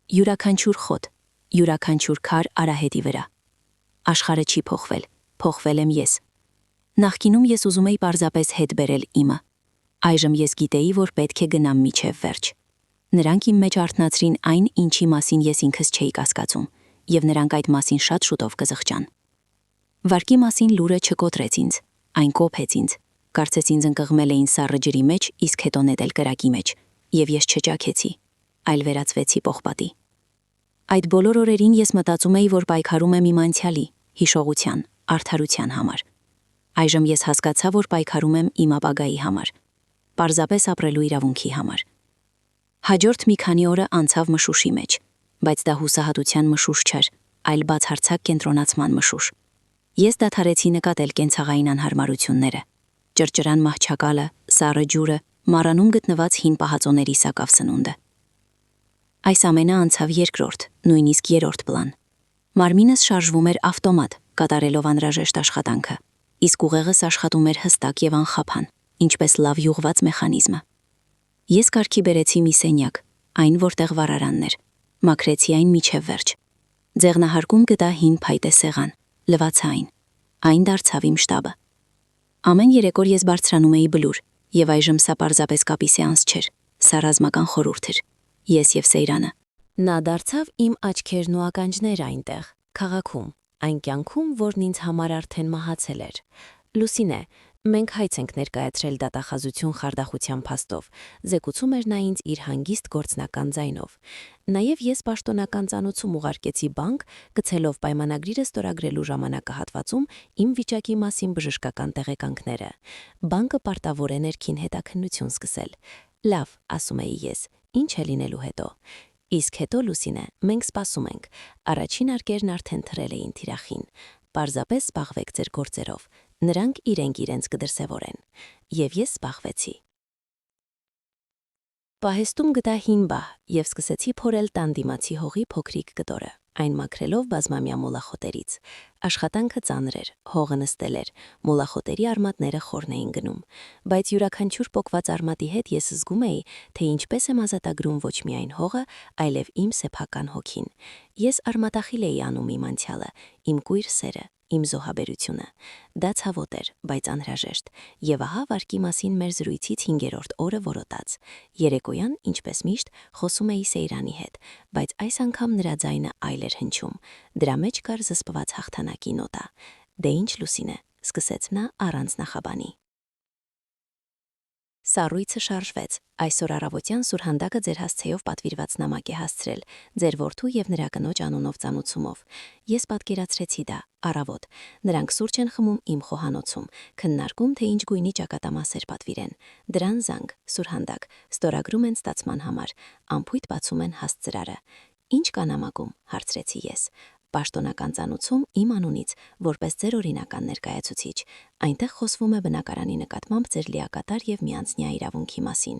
Յուրաքանչյուր խոտ, յուրաքանչյուր քար արահետի վրա։ Աշխարհը չի փոխվել, փոխվել եմ ես։ Նախկինում ես ուզում էի պարզապես հետ բերել իմը։ Այժմ ես գիտեի, որ պետք է գնամ միջև վերջ։ Նրանք իմ մեջ արթնացրին այն, ինչի մասին ես ինքս չէի կասկածում, եւ նրանք այդ մասին շատ շուտով կզղջան։ Վարկի մասին լուրը չկոտրեց ինձ, այն կոփեց ինձ, կարծես ինձ ընկղմել էին սառը ջրի մեջ, իսկ հետո նետել կրակի մեջ, եւ ես չճաքեցի, այլ վերածվեցի պողպատի։ Այդ բոլոր օրերին ես մտածում էի, որ պայքարում եմ իմ անցյալի, հիշողության, արդարության համար։ Այժմ ես հասկացա, որ պայքարում եմ իմ ապագայի համար, պարզապես ապրելու իրավունքի համար։ Հաջորդ մի քանի օրը անցավ մշուշի մեջ, բայց դա հուսահատության մշուշ չէր, այլ բացարձակ կենտրոնացման մշուշ։ Ես դադարեցի նկատել կենցաղային անհարմարությունները, ճրճրան մահճակալը, սառը ջուրը, մառանում գտնված հին պահածոների սակավ սնունդը։ Այս ամենը անցավ երկրորդ, նույնիսկ երրորդ պլան։ Մարմինս շարժվում էր ավտոմատ, կատարելով անհրաժեշտ աշխատանքը, իսկ ուղեղս աշխատում էր հստակ եւ անխափան, ինչպես լավ յուղված մեխանիզմը։ Ես կարգի բերեցի մի սենյակ, այն որտեղ վառարանն էր, մաքրեցի այն միջև վերջ։ Ձեղնահարկում գտա հին փայտե սեղան, լվացա այն դարձավ իմ շտաբը։ Ամեն երեկոր ես բարձրանում էի բլուր, եւ այժմ սա պարզապես կապի սեանս չէր, սա ռազմական խորհուրդ էր։ Ես եւ Սեյրանը։ Նա դարձավ իմ աչքերն ու ականջները այնտեղ, քաղաքում, այն կյանքում, որն ինձ համար արդեն մահացել էր։ Լուսինե, մենք հայց ենք ներկայացրել դատախազություն խարդախության փաստով, զեկուցում էր նա ինձ իր հանգիստ գործնական ձայնով։ Նաև ես պաշտոնական ծանուցում ուղարկեցի բանկ, գցելով պայմանագրիրը ստորագրելու ժամանակահատվածում իմ վիճակի մասին բժշկական տեղեկանքները։ Բանկը պարտավոր է ներքին հետաքննություն սկսել։ Լավ, ասում էի ես, ինչ է լինելու հետո։ Իսկ հետո, Լուսինե, մենք սպասում ենք։ Առաջին արկերն արդեն թրել էին թիրախին։ Պարզապես զբաղվեք ձեր գործերով։ Նրանք իրենց կդրսևորեն։ Եվ ես զբաղվեցի։ Պահեստում գտա հին բահ եւ սկսեցի փորել տան դիմացի հողի փոքրիկ կտորը, այն մաքրելով բազմամյա մոլախոտերից։ Աշխատանքը ծանր էր, հողը նստել էր, մոլախոտերի արմատները խորն էին գնում, բայց յուրաքանչյուր պոկված արմատի հետ ես զգում էի, թե ինչպես եմ ազատագրում ոչ միայն հողը, այլև իմ սեփական հոգին։ Ես արմատախիլ էի անում իմ անցյալը, իմ կույր սերը, իմ զոհաբերությունը։ Դա ցավոտ էր, բայց անհրաժեշտ։ Եվ ահա վարկի մասին մեր զրույցից 5-րդ օրը որոտաց։ Երեկոյան, ինչպես միշտ, խոսում էի Սեյրանի հետ, բայց այս անգամ նրա ձայնը այլ էր հնչում։ Դրա մեջ կար զսպված հաղթանակի նոտա։ Դե ինչ, Լուսինե, սկսեց նա առանց նախաբանի։ Սառույցը շարժվեց։ Այսօր առավոտյան սուրհանդակը ձեր հասցեով պատվիրված նամակ է հասցրել, ձեր որդու եւ նրա կնոջ անունով ծանուցումով։ Ես պատկերացրեցի դա, առավոտ։ Նրանք սուրճ են խմում իմ խոհանոցում, քննարկում, թե ինչ գույնի ճակատամասեր պատվիրեն։ Դրան զանգ, սուրհանդակ, ստորագրում են ստացման համար, ամփույթ բացում են հաստ ծրարը։ Ինչ կա նամակում, հարցրեցի ես։ Պաշտոնական ծանուցում իմ անունից, որպես ձեր օրինական ներկայացուցիչ, այնտեղ խոսվում է բնակարանի նկատմամբ ձեր լիակատար եւ միանձնյա իրավունքի մասին,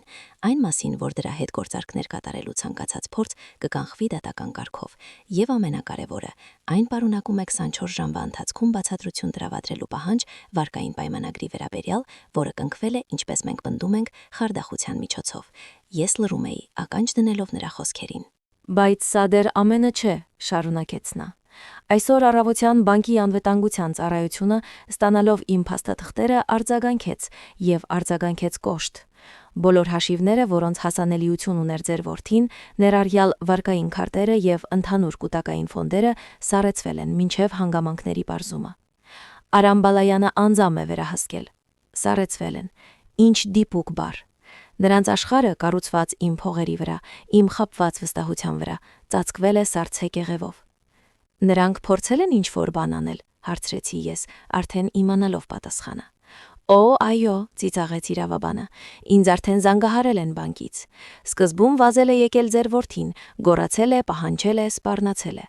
այն մասին, որ դրա հետ գործարքներ կատարելու ցանկացած փորձ կկանխվի դատական կարգով, եւ ամենակարևորը, այն պարունակում է 24 ժամվա ընթացքում բացատրություն տրավադրելու պահանջ վարկային պայմանագրի վերաբերյալ, որը կնքվել է, ինչպես մենք պնդում ենք, խարդախության միջոցով։ Ես լռում էի, ականջ դնելով նրա խոսքերին։ Բայց սա դեռ ամենը չէ, շարունակեց նա։ Այսօր առավոտյան բանկի անվտանգության ծառայությունը, ստանալով իմ փաստաթղթերը, արձագանքեց եւ արձագանքեց կոշտ։ Բոլոր հաշիվները, որոնց հասանելիություն ուներ ձեր որդին, ներառյալ վարկային քարտերը եւ ընդհանուր կուտակային ֆոնդերը, սառեցվել են մինչեւ հանգամանքների պարզումը։ Արամ Բալայանը անձամ է վերահսկել։ Սառեցվել են։ Ինչ դիպուկ բառ։ Նրանց աշխարհը կառուցված իմ փողերի վրա, իմ խապված վստահության վրա, ծածկվել է սառցե կեղևով։ Նրանք փորձել են ինչ-որ բան անել, հարցրեցի ես, արդեն իմանալով պատասխանը։ Օ, այո, ծիծաղեց իրավաբանը, ինձ արդեն զանգահարել են բանկից։ Սկզբում վազել է եկել ձեր որդին, գոռացել է, պահանջել է, սպառնացել է։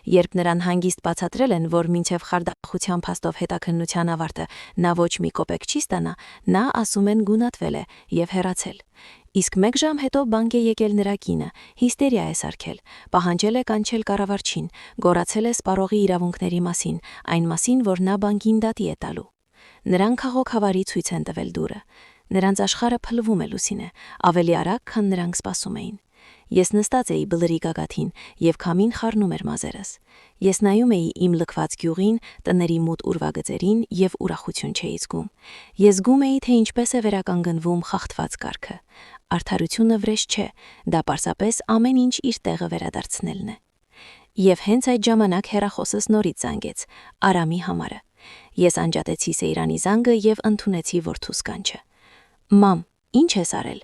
Երբ նրան հանգիստ բացատրել են, որ մինչև խարդախության փաստով հետաքննության ավարտը նա ոչ մի կոպեկ չի ստանա, նա ասում են գունատվել է եւ հեռացել։ Իսկ 1 ժամ հետո բանկ է եկել նրա կինը, հիստերիա է սարքել, պահանջել է կանչել կառավարչին, գոռացել է սպառողի իրավունքների մասին, այն մասին, որ նա բանկին դատի է տալու։ Նրանք հաղոքավարի ցույց են տվել դուրը։ Նրանց աշխարհը փլվում է լուսինե, ավելի արագ, քան նրանք սպասում էին։ Ես նստած էի բլրի գագաթին եւ քամին խառնում էր մազերս։ Ես նայում էի իմ լքված գյուղին, տների մութ ուրվագծերին եւ ուրախություն չէի զգում։ Ես զգում էի, թե ինչպես է վերականգնվում խախտված կարգը։ Արդարությունը վրեժ չէ, դա պարզապես ամեն ինչ իր տեղը վերադարձնելն է։ Եվ հենց այդ ժամանակ հեռախոսս նորից զանգեց, Արամի համարը։ Ես անջատեցի Սեյրանի զանգը եւ ընդունեցի որդուս կանչը։ Մամ, ինչ ես արել։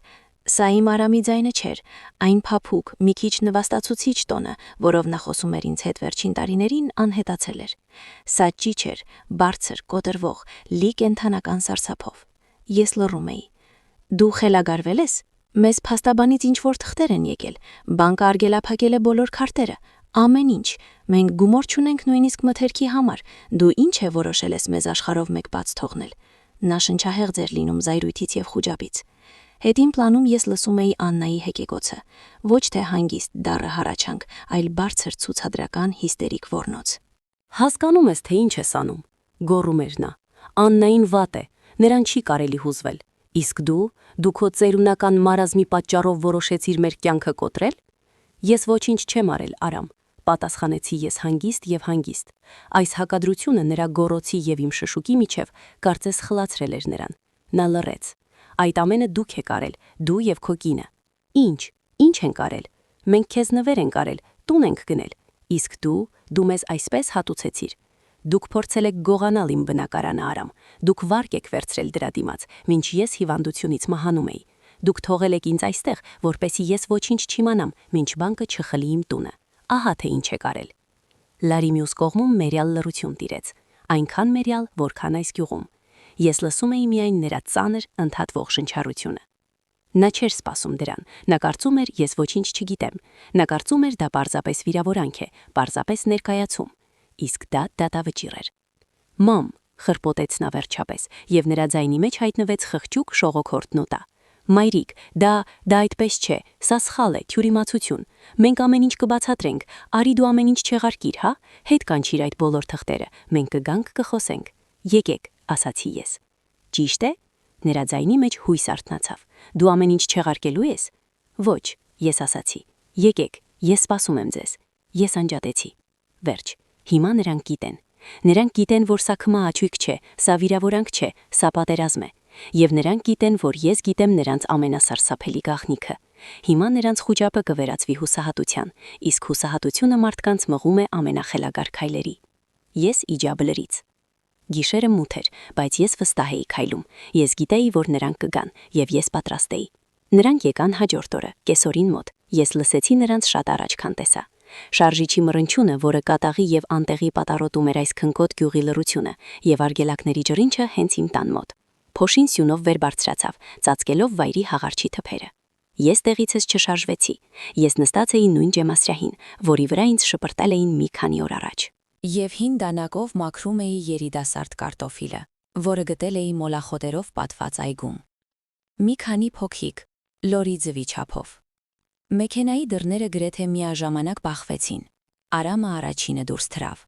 Սա իմ Արամի ձայնը չէր, այն փափուկ, մի քիչ նվաստացուցիչ տոնը, որով նա խոսում էր ինձ հետ վերջին տարիներին, անհետացել էր։ Սա ճիչ էր, բարձր, կոտրվող, լի կենդանական սարսափով։ Ես լռում էի։ Դու խելագարվել ես։ Մեզ փաստաբանից ինչ-որ թղթեր են եկել, բանկը արգելափակել է բոլոր քարտերը, ամեն ինչ։ Մենք գումար չունենք նույնիսկ մթերքի համար։ Դու ինչ է որոշել ես մեզ աշխարհով մեկ բաց թողնել։ Նա շնչահեղձ էր լինում զայրույթից եւ խուճապից։ Հետին պլանում ես լսում էի Աննայի հեկեկոցը, ոչ թե հանգիստ դառը հառաչանք, այլ բարձր ցուցադրական հիստերիկ ոռնոց։ Հասկանում ես, թե ինչ ես անում, գոռում էր նա։ Աննային վատ է, նրան չի կարելի հուզվել։ Իսկ դու քո ծերունական մարազմի պատճառով որոշեցիր մեր կյանքը կոտրել։ Ես ոչինչ չեմ արել, Արամ, պատասխանեցի ես հանգիստ եւ հանգիստ։ Այս հակադրությունը նրա գոռոցի եւ իմ շշուկի միջև կարծես խլացրել էր նրան։ Նա լռեց։ Այդ ամենը դուք եք արել, դու եւ քո կինը։ Ինչ ենք արել։ Մենք քեզ նվեր ենք արել, տուն ենք գնել։ Իսկ դու մեզ այսպես հատուցեցիր։ Դուք փորձել եք գողանալ իմ բնակարանը, Արամ։ Դուք վարկ եք վերցրել դրա դիմաց, մինչ ես հիվանդությունից մահանում էի։ Դուք թողել եք ինձ այստեղ, որպեսզի ես ոչինչ չիմանամ, մինչ բանկը չխլի իմ տունը։ Ահա թե ինչ եք արել։ Լարի մյուս կողմում մերյալ լռություն տիրեց, այնքան մերյալ, որքան այս գյուղում։ Ես լսում էի միայն նրա ծանր, ընդհատվող շնչառությունը։ Նա չէր սպասում դրան, նա կարծում էր ես ոչինչ չգիտեմ, նա կարծում էր դա պարզապես վիրավորանք է, պարզապես ներկայացում, իսկ դա դատավճիռ էր։ Մամ, խրպոտեց նա վերջապես, եւ նրա ձայնի մեջ հայտնվեց խղճուկ շողոքորդ նոտա։ Մայրիկ, դա այդպես չէ, սա սխալ է, թյուրիմացություն։ Մենք ամեն ինչ կբացատրենք, արի դու ամեն ինչ չեղարկիր, հա, հետ կանչիր այդ բոլոր թղթերը, մենք կգանք կխոսենք։ Եկեք, ասացի ես։ Ճիշտ է։ Նրա ձայնի մեջ հույս արթնացավ։ Դու ամեն ինչ չեղարկելու ես։ Ոչ, ես ասացի։ Եկեք, ես սպասում եմ ձեզ։ Ես անջատեցի։ Վերջ։ Հիմա նրանք գիտեն։ Նրանք գիտեն, որ սա քմա աչույք չէ, սա վիրավորանք չէ, սա պատերազմ է։ Եվ նրանք գիտեն, որ ես գիտեմ նրանց ամենասարսափելի գաղտնիքը։ Հիմա նրանց խուճապը կվերածվի հուսահատության, իսկ հուսահատությունը մարդկանց մղում է ամենախելագար քայլերի։ Ես իջա բլրից։ Գիշերը մութ էր, բայց ես վստահ էի քայլում։ Ես գիտեի, որ նրանք կգան, եւ ես պատրաստ էի։ Նրանք եկան հաջորդ օրը, կեսօրին մոտ։ Ես լսեցի նրանց շատ առաջ, քան տեսա։ Շարժիչի մռնչյունը, որը կատաղի եւ անտեղի պատառոտում էր այս քնկոտ գյուղի լռությունը, եւ արգելակների ջրինչը հենց իմ տան մոտ։ Փոշին սյունով վեր բարձրացավ, ծածկելով վայրի հաղարջի թփերը։ Ես տեղիցս չշարժվեցի։ Ես նստած էի նույն ջեմասրահին, որի վրա ինձ շպրտել էին մի քանի օր առաջ։ Եվ հին դանակով մաքրում էի երիտասարդ կարտոֆիլը, որը գտել էի մոլախոտերով պատված այգում։ Մի քանի փոքիկ, լորի ձվի չափով։ Մեքենայի դռները գրեթե միաժամանակ բախվեցին։ Արամը առաջինը դուրս թռավ։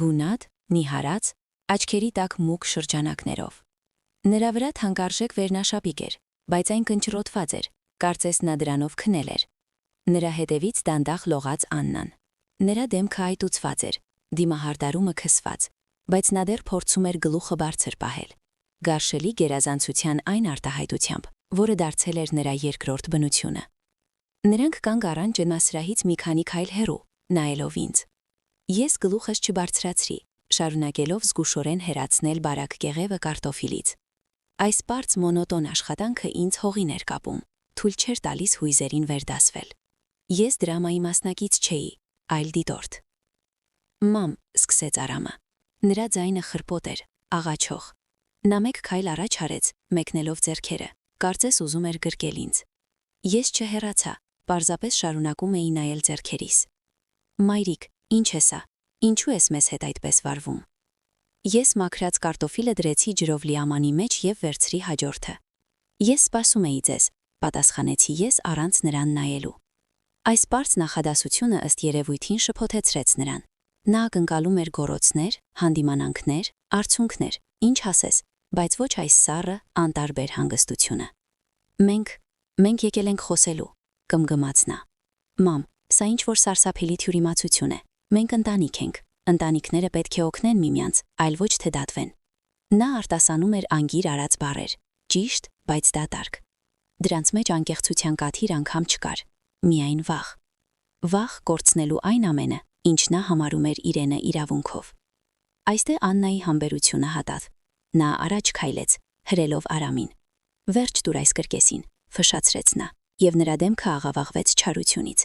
Գունատ, նիհարած, աչքերի տակ մուգ շրջանակներով։ Նրա վրա թանկարժեք վերնաշապիկ էր, բայց այն կնճռոտված էր, կարծես նա դրանով քնել էր։ Նրա հետևից դանդաղ լողաց Աննան։ Նրա դեմքը այտուցված էր, դիմահարդարումը քսված, բայց նա դեռ փորձում էր գլուխը բարձր պահել։ Գարշելի գերազանցության այն արտահայտությամբ, որը դարձել էր նրա երկրորդ բնությունը։ Նրանք կանգ առան ջենասրահից մի քանի քայլ հեռու, նայելով ինձ։ Ես գլուխս չբարձրացրի, շարունակելով զգուշորեն հեռացնել բարակ կեղևը կարտոֆիլից։ Այս պարզ մոնոտոն աշխատանքը ինձ հողին էր կապում, թույլ չէր տալիս հույզերին վերդասվել։ Ես դրամայի մասնակից չէի, այլ դիտորդ։ Մամ, սկսեց Արամը։ Նրա ձայնը խրպոտ էր, աղաչող։ Նա մեկ քայլ առաջ արեց, մեկնելով ձեռքերը, կարծես ուզում էր գրկել ինձ։ Ես չհեռացա, պարզապես շարունակում էի նայել ձեռքերիս։ Մայրիկ, ինչ է սա, ինչու ես մեզ հետ այդպես վարվում։ Ես մաքրած կարտոֆիլը դրեցի ջրով լի ամանի մեջ և վերցրի հաջորդը։ Ես սպասում էի ձեզ, պատասխանեցի ես առանց նրան նայելու։ Այս պարզ նախադասությունը ըստ երևույթին շփոթեցրեց նրան։ Նա ակնկալում էր գոռոցներ, հանդիմանանքներ, արցունքներ, ինչ ասես, բայց ոչ այս սառը, անտարբեր հանգստությունը։ Մենք եկել ենք խոսելու, կմգմաց նա։ Մամ, սա ինչ-որ սարսափելի թյուրիմացություն է։ Մենք ընտանիք ենք, ընտանիքները պետք է օգնեն միմյանց, այլ ոչ թե դատվեն։ Նա արտասանում էր անգիր արած բառեր, ճիշտ, բայց դատարկ։ Դրանց մեջ անկեղծության կաթիլ անգամ չկար, միայն վախ։ Վախ կորցնելու այն ամենը, ինչ նա համարում էր իրենը իրավունքով։ Այստեղ Աննայի համբերությունը հատավ։ Նա առաջ քայլեց, հրելով Արամին։ Վերջ տուր այս կրկեսին, ֆշացրեց նա, և նրա դեմքը աղավաղվեց չարությունից։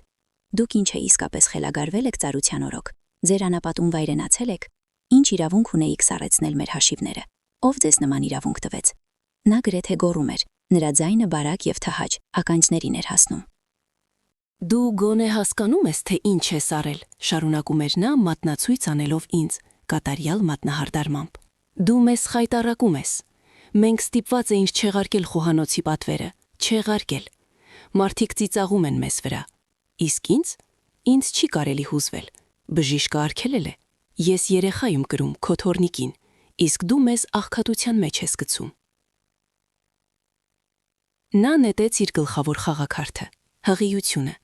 Դուք ինչ է իսկապես խելագարվել եք ծառության օրոք, ձեր անապատում վայրենացել եք, ինչ իրավունք ունեիք սառեցնել մեր հաշիվները, ով ձեզ նման իրավունք տվեց։ Նա գրեթե գոռում էր, նրա ձայնը բարակ և թահաճ, ականջներին էր հասնում։ Դու գոնե հասկանում ես, թե ինչ ես արել, շարունակում էր նա մատնացույց անելով ինձ, կատարյալ մատնահարդարմամբ։ Դու մեզ խայտառակում ես։ Մենք ստիպված էինք չեղարկել խոհանոցի պատվերը, չեղարկել։ Մարդիկ ծիծաղում են մեզ վրա։ Իսկ ինձ չի կարելի հուզվել։ Բժիշկը արգելել է։ Ես երեխա եմ կրում քո թոռնիկին, իսկ դու մեզ աղքատության մեջ ես գցում։ Նա նետեց իր գլխավոր խաղաքարտը, հղիությունը։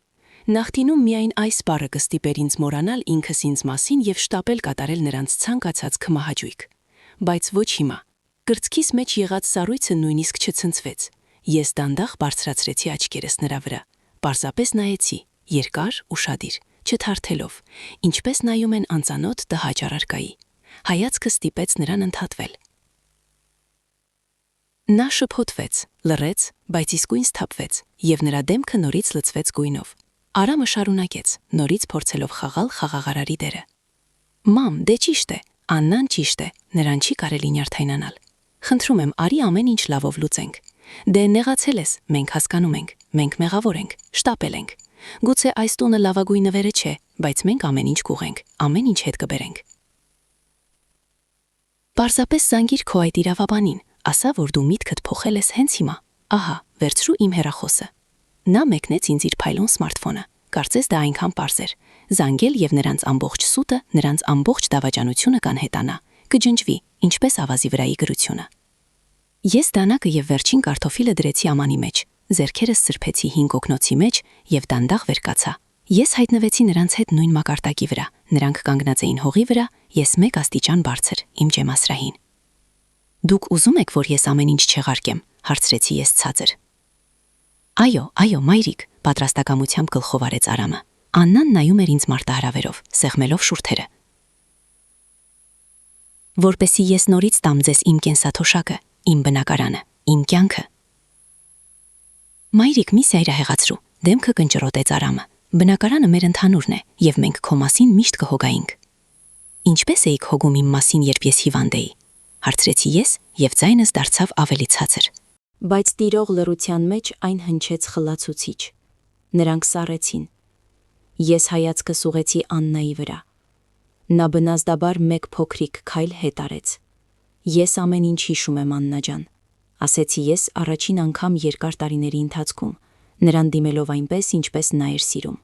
Նախկինում միայն այս բառը կստիպեր ինձ մոռանալ ինքս ինձ մասին և շտապել կատարել նրանց ցանկացած քմահաճույք։ Բայց ոչ հիմա։ Կրծքիս մեջ եղած սառույցը նույնիսկ չցնցվեց։ Ես դանդաղ բարձրացրեցի աչքերս նրա վրա, պարզապես նայեցի, երկար, ուշադիր, չթարթելով, ինչպես նայում են անծանոթ տհաճ առարկայի։ Հայացքը ստիպեց նրան ընդհատվել։ Նա շփոթվեց, լռեց, բայց իսկույն սթափվեց, և նրա դեմքը նորից լցվեց գույնով։ Արամը շարունակեց, նորից փորձելով խաղալ խաղաղարարի դերը։ Մամ, դե ճիշտ է, Աննան ճիշտ է, նրան չի կարելի նյարդայնանալ։ Խնդրում եմ, արի ամեն ինչ լավով լուծենք։ Դե նեղացել ես, մենք հասկանում ենք, մենք մեղավոր ենք, շտապել ենք։ Գուցե այս տունը լավագույն նվերը չէ, բայց մենք ամեն ինչ կուղենք, ամեն ինչ հետ կբերենք։ Պարզապես զանգիր քո այդ իրավաբանին, ասա, որ դու միտքդ փոխել ես հենց հիմա։ Ահա, վերցրու իմ հեռախոսը։ Նա մեկնեց ինձ իր փայլուն սմարթֆոնը, կարծես դա այնքան պարզ էր։ Զանգել և նրանց ամբողջ սուտը, նրանց ամբողջ դավաճանությունը կանհետանա, կջնջվի, ինչպես ավազի վրայի գրությունը։ Ես դանակը և վերջին կարտոֆիլը դրեցի ամանի մեջ, ձեռքերս սրբեցի հին կոկնոցի մեջ և դանդաղ վեր կացա։ Ես հայտնվեցի նրանց հետ նույն մակարդակի վրա, նրանք կանգնած էին հողի վրա, ես մեկ աստիճան բարձր, իմ ջեմասրահին։ Դուք ուզում եք, որ ես ամեն ինչ չեղարկեմ, հարցրեցի ես ցածր։ Այո, մայրիկ, պատրաստակամությամբ գլխով արեց Արամը։ Աննան նայում էր ինձ մարտահրավերով, սեղմելով շուրթերը։ Որպեսզի ես նորից տամ ձեզ իմ կենսաթոշակը, իմ բնակարանը, իմ կյանքը։ Մայրիկ, մի սայրահեղացրու, դեմքը կնճռոտեց Արամը։ Բնակարանը մեր ընդհանուրն է, և մենք քո մասին միշտ կհոգայինք։ Ինչպես էիք հոգում իմ մասին, երբ ես հիվանդ էի, հարցրեցի ես, և ձայնս դարձավ ավելի ցածր։ Բայց տիրող լռության մեջ այն հնչեց խլացուցիչ։ Նրանք սառեցին։ Ես հայացքս ուղեցի Աննայի վրա։ Նա բնազդաբար մեկ փոքրիկ քայլ հետ արեց։ Ես ամեն ինչ հիշում եմ, Աննա ջան, ասեցի ես առաջին անգամ երկար տարիների ընթացքում, նրան դիմելով այնպես, ինչպես նա էր սիրում։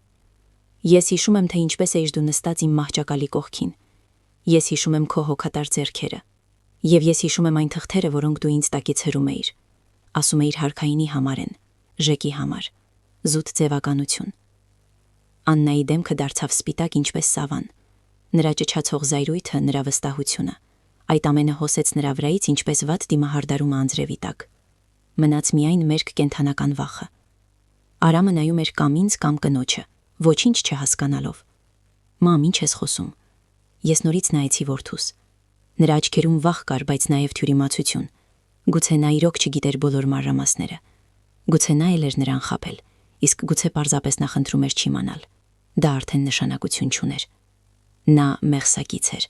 Ես հիշում եմ, թե ինչպես էիր դու նստած իմ մահճակալի կողքին։ Ես հիշում եմ քո հոգատար ձեռքերը։ Եվ ես հիշում եմ այն թղթերը, որոնք դու ինձ տակից հրում էիր։ Ասում էիր Հարքայինի համար են, Ժեկի համար, զուտ ձևականություն։ Աննայի դեմքը դարձավ սպիտակ ինչպես սավան։ Նրա ճչացող զայրույթը, նրա վստահությունը, այդ ամենը հոսեց նրա վրայից ինչպես վատ դիմահարդարում անձրևի տակ։ Մնաց միայն մերկ կենթանական վախը։ Արամը նայում էր կամ ինձ, կամ կնոջը, ոչինչ չհասկանալով։ Մամ, ինչ ես խոսում։ Ես նորից նայեցի որդուս։ Նրա աչքերում վախ կար, բայց նաև թյուրիմացություն։ Գուցե նա իրոք չգիտեր բոլոր մանրամասները։ Գուցե նա էլ էր նրան խաբել, իսկ գուցե պարզապես նախընտրում էր չիմանալ։ Դա արդեն նշանակություն չուներ։ Նա մեղսակից էր։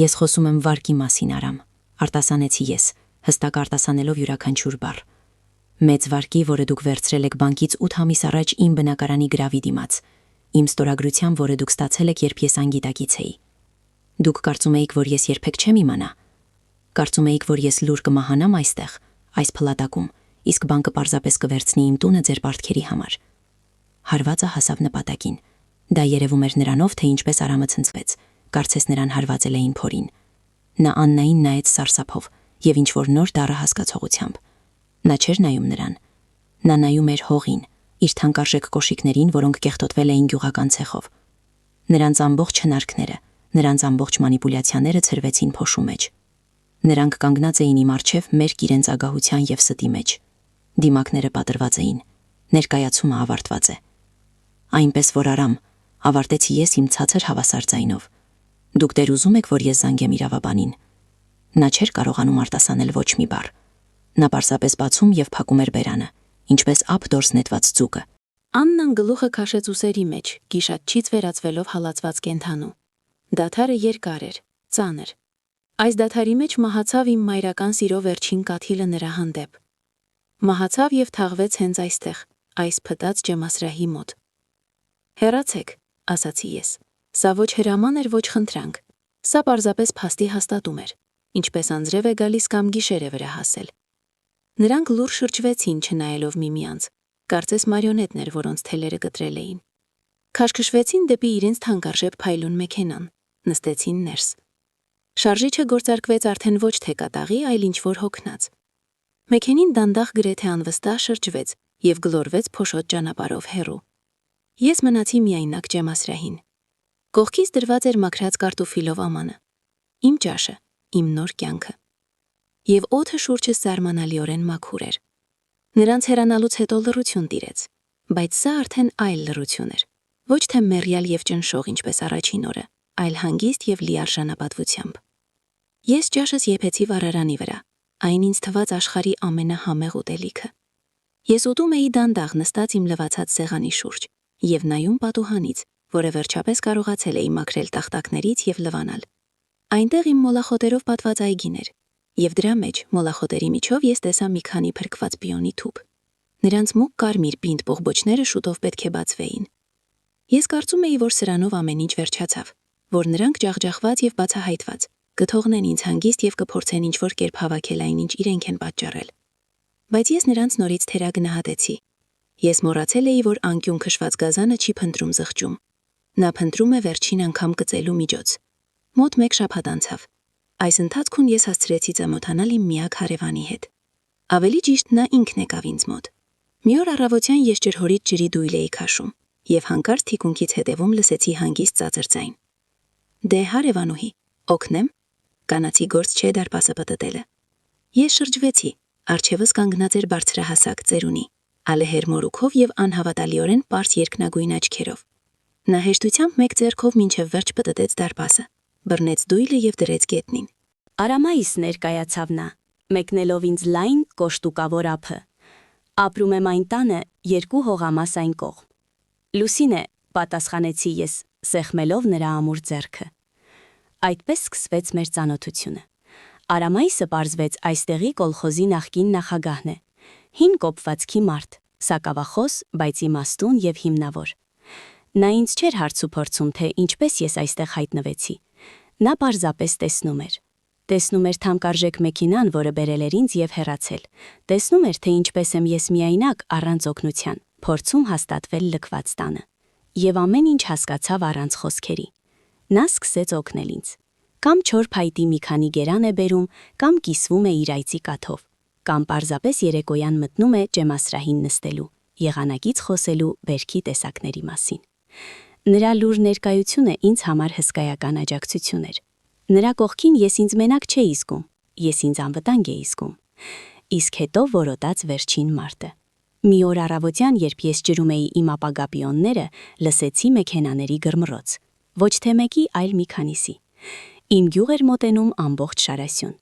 Ես խոսում եմ վարկի մասին, Արամ, արտասանեցի ես, հստակ արտասանելով յուրաքանչյուր բառ։ Մեծ վարկի, որը դուք վերցրել եք բանկից 8 ամիս առաջ իմ բնակարանի գրավի դիմաց, իմ ստորագրության, որը դուք ստացել եք, երբ ես անգիտակից էի։ Դուք կարծում էիք, որ ես երբեք չեմ իմանա։ Կարծում էիք, որ ես լուր կմահանամ այստեղ, այս փլատակում, իսկ բանկը պարզապես կվերցնի իմ տունը ձեր պարտքերի համար։ Հարվածը հասավ նպատակին։ Դա երևում էր նրանով, թե ինչպես Արամը ցնցվեց, կարծես նրան հարվածել էին փորին։ Նա Աննային նայեց սարսափով եւ ինչ-որ նոր դառահասկացողությամբ։ Նա չէր նայում նրան։ Նա նայում էր հողին, իր թանկարժեք կոշիկներին, որոնք կեղտոտվել էին գյուղական ցեխով։ Նրանց ամբողջ հնարքները, նրանց ամբողջ մանիպուլյացիաները ցրվեցին փոշու մեջ։ Նրանք կանգնած էին իմ առջև մերկ իրենց ագահության եւ ստի մեջ։ Դիմակները պատրված էին, ներկայացումը ավարտված է։ Այնպես որ Արամ, ավարտեցի ես իմ ցածր հավասար ձայնով։ Դուք դեր ուզում եք, որ ես զանգեմ իրավաբանին։ Նա չէր կարողանում արտասանել ոչ մի բառ։ Նա պարզապես բացում եւ փակում էր բերանը, ինչպես ափ դուրս նետված ձուկը։ Աննան գլուխը քաշեց ուսերի մեջ, գիշատչից վերածվելով հալածված կենթանու։ Դադարը երկար էր, ծանր։ Այս դադարի մեջ մահացավ իմ մայրական սիրո վերջին կաթիլը նրա հանդեպ։ Մահացավ եւ թաղվեց հենց այստեղ, այս փտած ջեմասրահի մոտ։ Հեռացեք, ասացի ես։ Սա ոչ հրաման էր, ոչ խնդրանք։ Սա պարզապես փաստի հաստատում էր, ինչպես անձրև է գալիս կամ գիշեր է վրա հասել։ Նրանք լուր շրջվեցին, չնայելով միմյանց, կարծես մարիոնետներ, որոնց թելերը կտրել էին։ Քաշքշվեցին դեպի իրենց թանկարժեք փայլուն մեքենան, նստեցին ներս։ Շարժիչը գործարկվեց արդեն ոչ թե կատաղի, այլ ինչ-որ հոգնած։ Մեքենին դանդաղ գրեթե անվստահ շրջվեց եւ գլորվեց փոշոտ ճանապարհով հեռու։ Ես մնացի միայնակ ջեմասրահին։ Կողքից դրված էր մաքրած կարտոֆիլով ամանը։ Իմ ճաշը, իմ նոր կյանքը։ Եվ օդը շուրջս զարմանալիորեն մաքուր էր։ Նրանց հեռանալուց հետո լռություն տիրեց, բայց սա արդեն այլ լռություն էր։ Ոչ թե մեռյալ եւ ճնշող, ինչպես առաջին օրը, այլ հանգիստ եւ լիարժանապատվությամբ։ Ես ճաշս եփեցի վառարանի վրա, այն ինձ թվաց աշխարհի ամենահամեղ ուտելիքը։ Ես ուտում էի դանդաղ նստած իմ լվացած սեղանի շուրջ եւ նայում պատուհանից, որը վերջապես կարողացել էի մաքրել տախտակներից եւ լվանալ։ Այնտեղ իմ մոլախոտերով պատված այգին էր, եւ դրա մեջ մոլախոտերի միջով ես տեսա մի քանի փրկված պիոնի թուփ։ Նրանց մուգ կարմիր պինդ բողբոջները շուտով պետք է բացվեին։ Ես կարծում էի, որ սրանով ամեն ինչ վերջացավ, որ նրանք ջախջախված եւ բացահայտված կթողնեն ինձ հանգիստ եւ կփորձեն ինչ-որ կերպ հավաքել այն, ինչ իրենք են պատճառել։ Բայց ես նրանց նորից թերագնահատեցի։ Ես մոռացել էի, որ անկյուն քշված գազանը չի փնտրում զղջում։ Նա փնտրում է վերջին անգամ կծելու միջոց։ Մոտ 1 շաբաթ անցավ։ Այս ընթացքում ես հասցրեցի ծանոթանալ իմ միակ հարևանի հետ։ Ավելի ճիշտ նա ինքն եկավ ինձ մոտ։ Մի օր առավոտյան ես ջրհորից ջրի դույլ էի քաշում եւ հանկարծ թիկունքից հետևում լսեցի հանգիստ ծածր ձայն։ Դե հարևանուհի, օգնեմ։ Կանացի գործ չէ դարպասը պտտելը։ Ես շրջվեցի, առջևս կանգնած էր բարձրահասակ ծերունի, ալեհեր մորուքով եւ անհավատալիորեն պարզ երկնագույն աչքերով։ Նա հեշտությամբ մեկ ձեռքով մինչև վերջ պտտեց դարպասը, բռնեց դույլը եւ դրեց գետնին։ Արամայիս ներկայացավ նա, մեկնելով ինձ լայն կոշտուկավոր ափը։ Ապրում եմ այն տանը 2 հողամաս այն կողմ։ Լուսինե, պատասխանեցի ես, սեղմելով նրա ամուր ձեռքը։ Այդպես սկսվեց մեր ծանոթությունը։ Արամայիսը պարզվեց այստեղի կոլխոզի նախկին նախագահն է։ Հին կոպվածքի մարդ, սակավախոս, բայց իմաստուն եւ հիմնավոր։ Նա ինձ չէր հարցուփորձում, թե ինչպես ես այստեղ հայտնվեցի։ Նա պարզապես տեսնում էր։ Տեսնում էր թանկարժեք մեքենան, որը բերել էր ինձ եւ հեռացել։ Տեսնում էր, թե ինչպես եմ ես միայնակ, առանց օգնության, փորձում հաստատվել լքված տանը։ Եվ ամեն ինչ հասկացավ առանց խոսքերի։ Նա սկսեց օգնել ինձ։ Կամ չոր փայտի մի քանի գերան է բերում, կամ կիսվում է իր այծի կաթով, կամ պարզապես երեկոյան մտնում է ջեմասրահին նստելու, եղանակից խոսելու վերքի տեսակների մասին։ Նրա լուր ներկայությունը ինձ համար հսկայական աջակցություն էր։ Նրա կողքին ես ինձ մենակ չէի զգում, ես ինձ անվտանգ էի զգում։ Իսկ հետո որոտաց վերջին մարտը։ Մի օր առավոտյան, երբ ես ջրում էի իմ ապագա պիոնները, լսեցի մեքենաների գրմռոց։ Ոչ թե մեկի, այլ մի քանիսի։ Իմ գյուղ էր մոտենում ամբողջ Շարասյուն։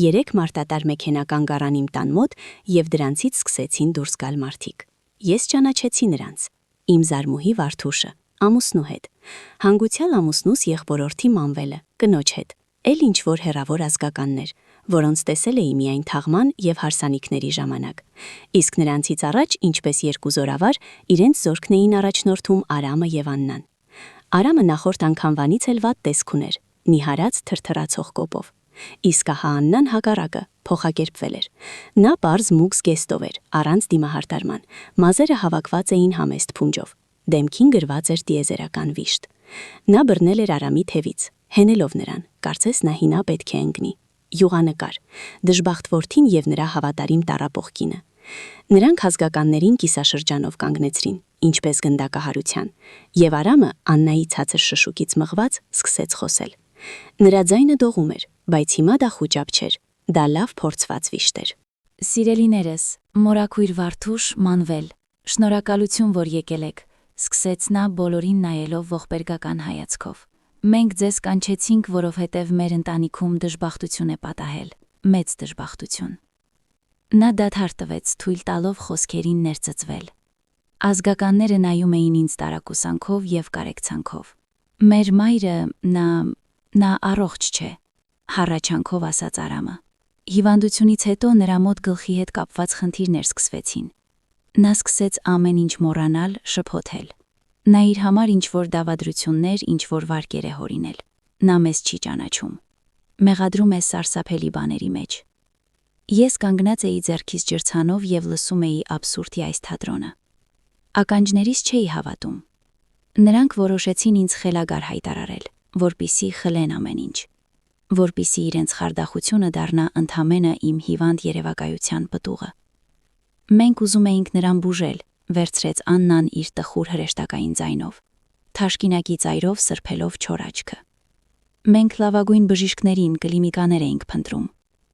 3 մարտատար մեքենա կանգ առան իմ տան մոտ եւ դրանցից սկսեցին դուրս գալ մարդիկ։ Ես ճանաչեցի նրանց։ Իմ զարմուհի Վարդուշը, ամուսնու հետ։ Հանգուցյալ ամուսնուս եղբորորդի Մանվելը, կնոջ հետ։ Էլ ինչ-որ հեռավոր ազգականներ, որոնց տեսել էի միայն թաղման եւ հարսանիքների ժամանակ։ Իսկ նրանցից առաջ, ինչպես 2 զորավար, իրենց զորքն էին առաջնորդում Արամը եւ Աննան։ Արամը նախորդ անգամվանից էլ վատ տեսք ուներ, նիհարած թրթռացող կոպով։ Իսկ ահա Աննան հակառակը, փոխակերպվել էր։ Նա պարզ մուգ զգեստով էր, առանց դիմահարտարման, մազերը հավաքված էին համեստ փունջով, դեմքին գրված էր տիեզերական վիշտ։ Նա բռնել էր Արամի թևից, հենելով նրան, կարծես նա հիմա պետք է ընկնի։ Յուղանկար, դժբախտ որդին եւ նրա հավատարիմ տառապող կինը։ Նրանք ազգականներին կիսաշրջանով կանգնեցրին, ինչպես գնդակահարության, եւ Արամը, Աննայի ցածր շշուկից մղված, սկսեց խոսել։ Նրա ձայնը դողում էր, բայց հիմա դա խուճապ չէր, դա լավ փորձված վիշտ էր։ Սիրելիներս, մորակույր Վարդուշ, Մանվել, շնորհակալություն, որ եկել եք, սկսեց նա բոլորին նայելով ողբերգական հայացքով։ Մենք ձեզ կանչեցինք, որովհետև մեր ընտանիքում դժբախտություն է պատահել, մեծ դժբախտություն։ Նա դադար տվեց, թույլ տալով խոսքերին ներծծվել։ Ազգականները նայում էին ինձ տարակուսանքով եւ կարեկցանքով։ Մեր մայրը, նա առողջ չէ, հառաչանքով ասաց Արամը։ Հիվանդությունից հետո նրա մոտ գլխի հետ կապված խնդիրներ սկսվեցին։ Նա սկսեց ամեն ինչ մոռանալ, շփոթել։ Նա իր համար ինչ-որ դավադրություններ, ինչ-որ վարկեր է հորինել։ Նա մեզ չի ճանաչում։ Մեղադրում է սարսափելի բաների մեջ։ Ես կանգնած էի ձեռքիս ջրցանով եւ լսում էի աբսուրդի այս թատրոնը։ Ականջներիս չէի հավատում։ Նրանք որոշեցին ինձ խելագար հայտարարել, որպիսի խլեն ամեն ինչ, որպիսի իրենց խարդախությունը դառնա ընդամենը իմ հիվանդ երևակայության պտուղը։ Մենք ուզում էինք նրան բուժել, վերցրեց Աննան իր տխուր հրեշտակային ձայնով, թաշկինակի ծայրով սրբելով չոր աչքը։ Մենք լավագույն բժիշկներին, կլինիկաներ էինք փնտրում,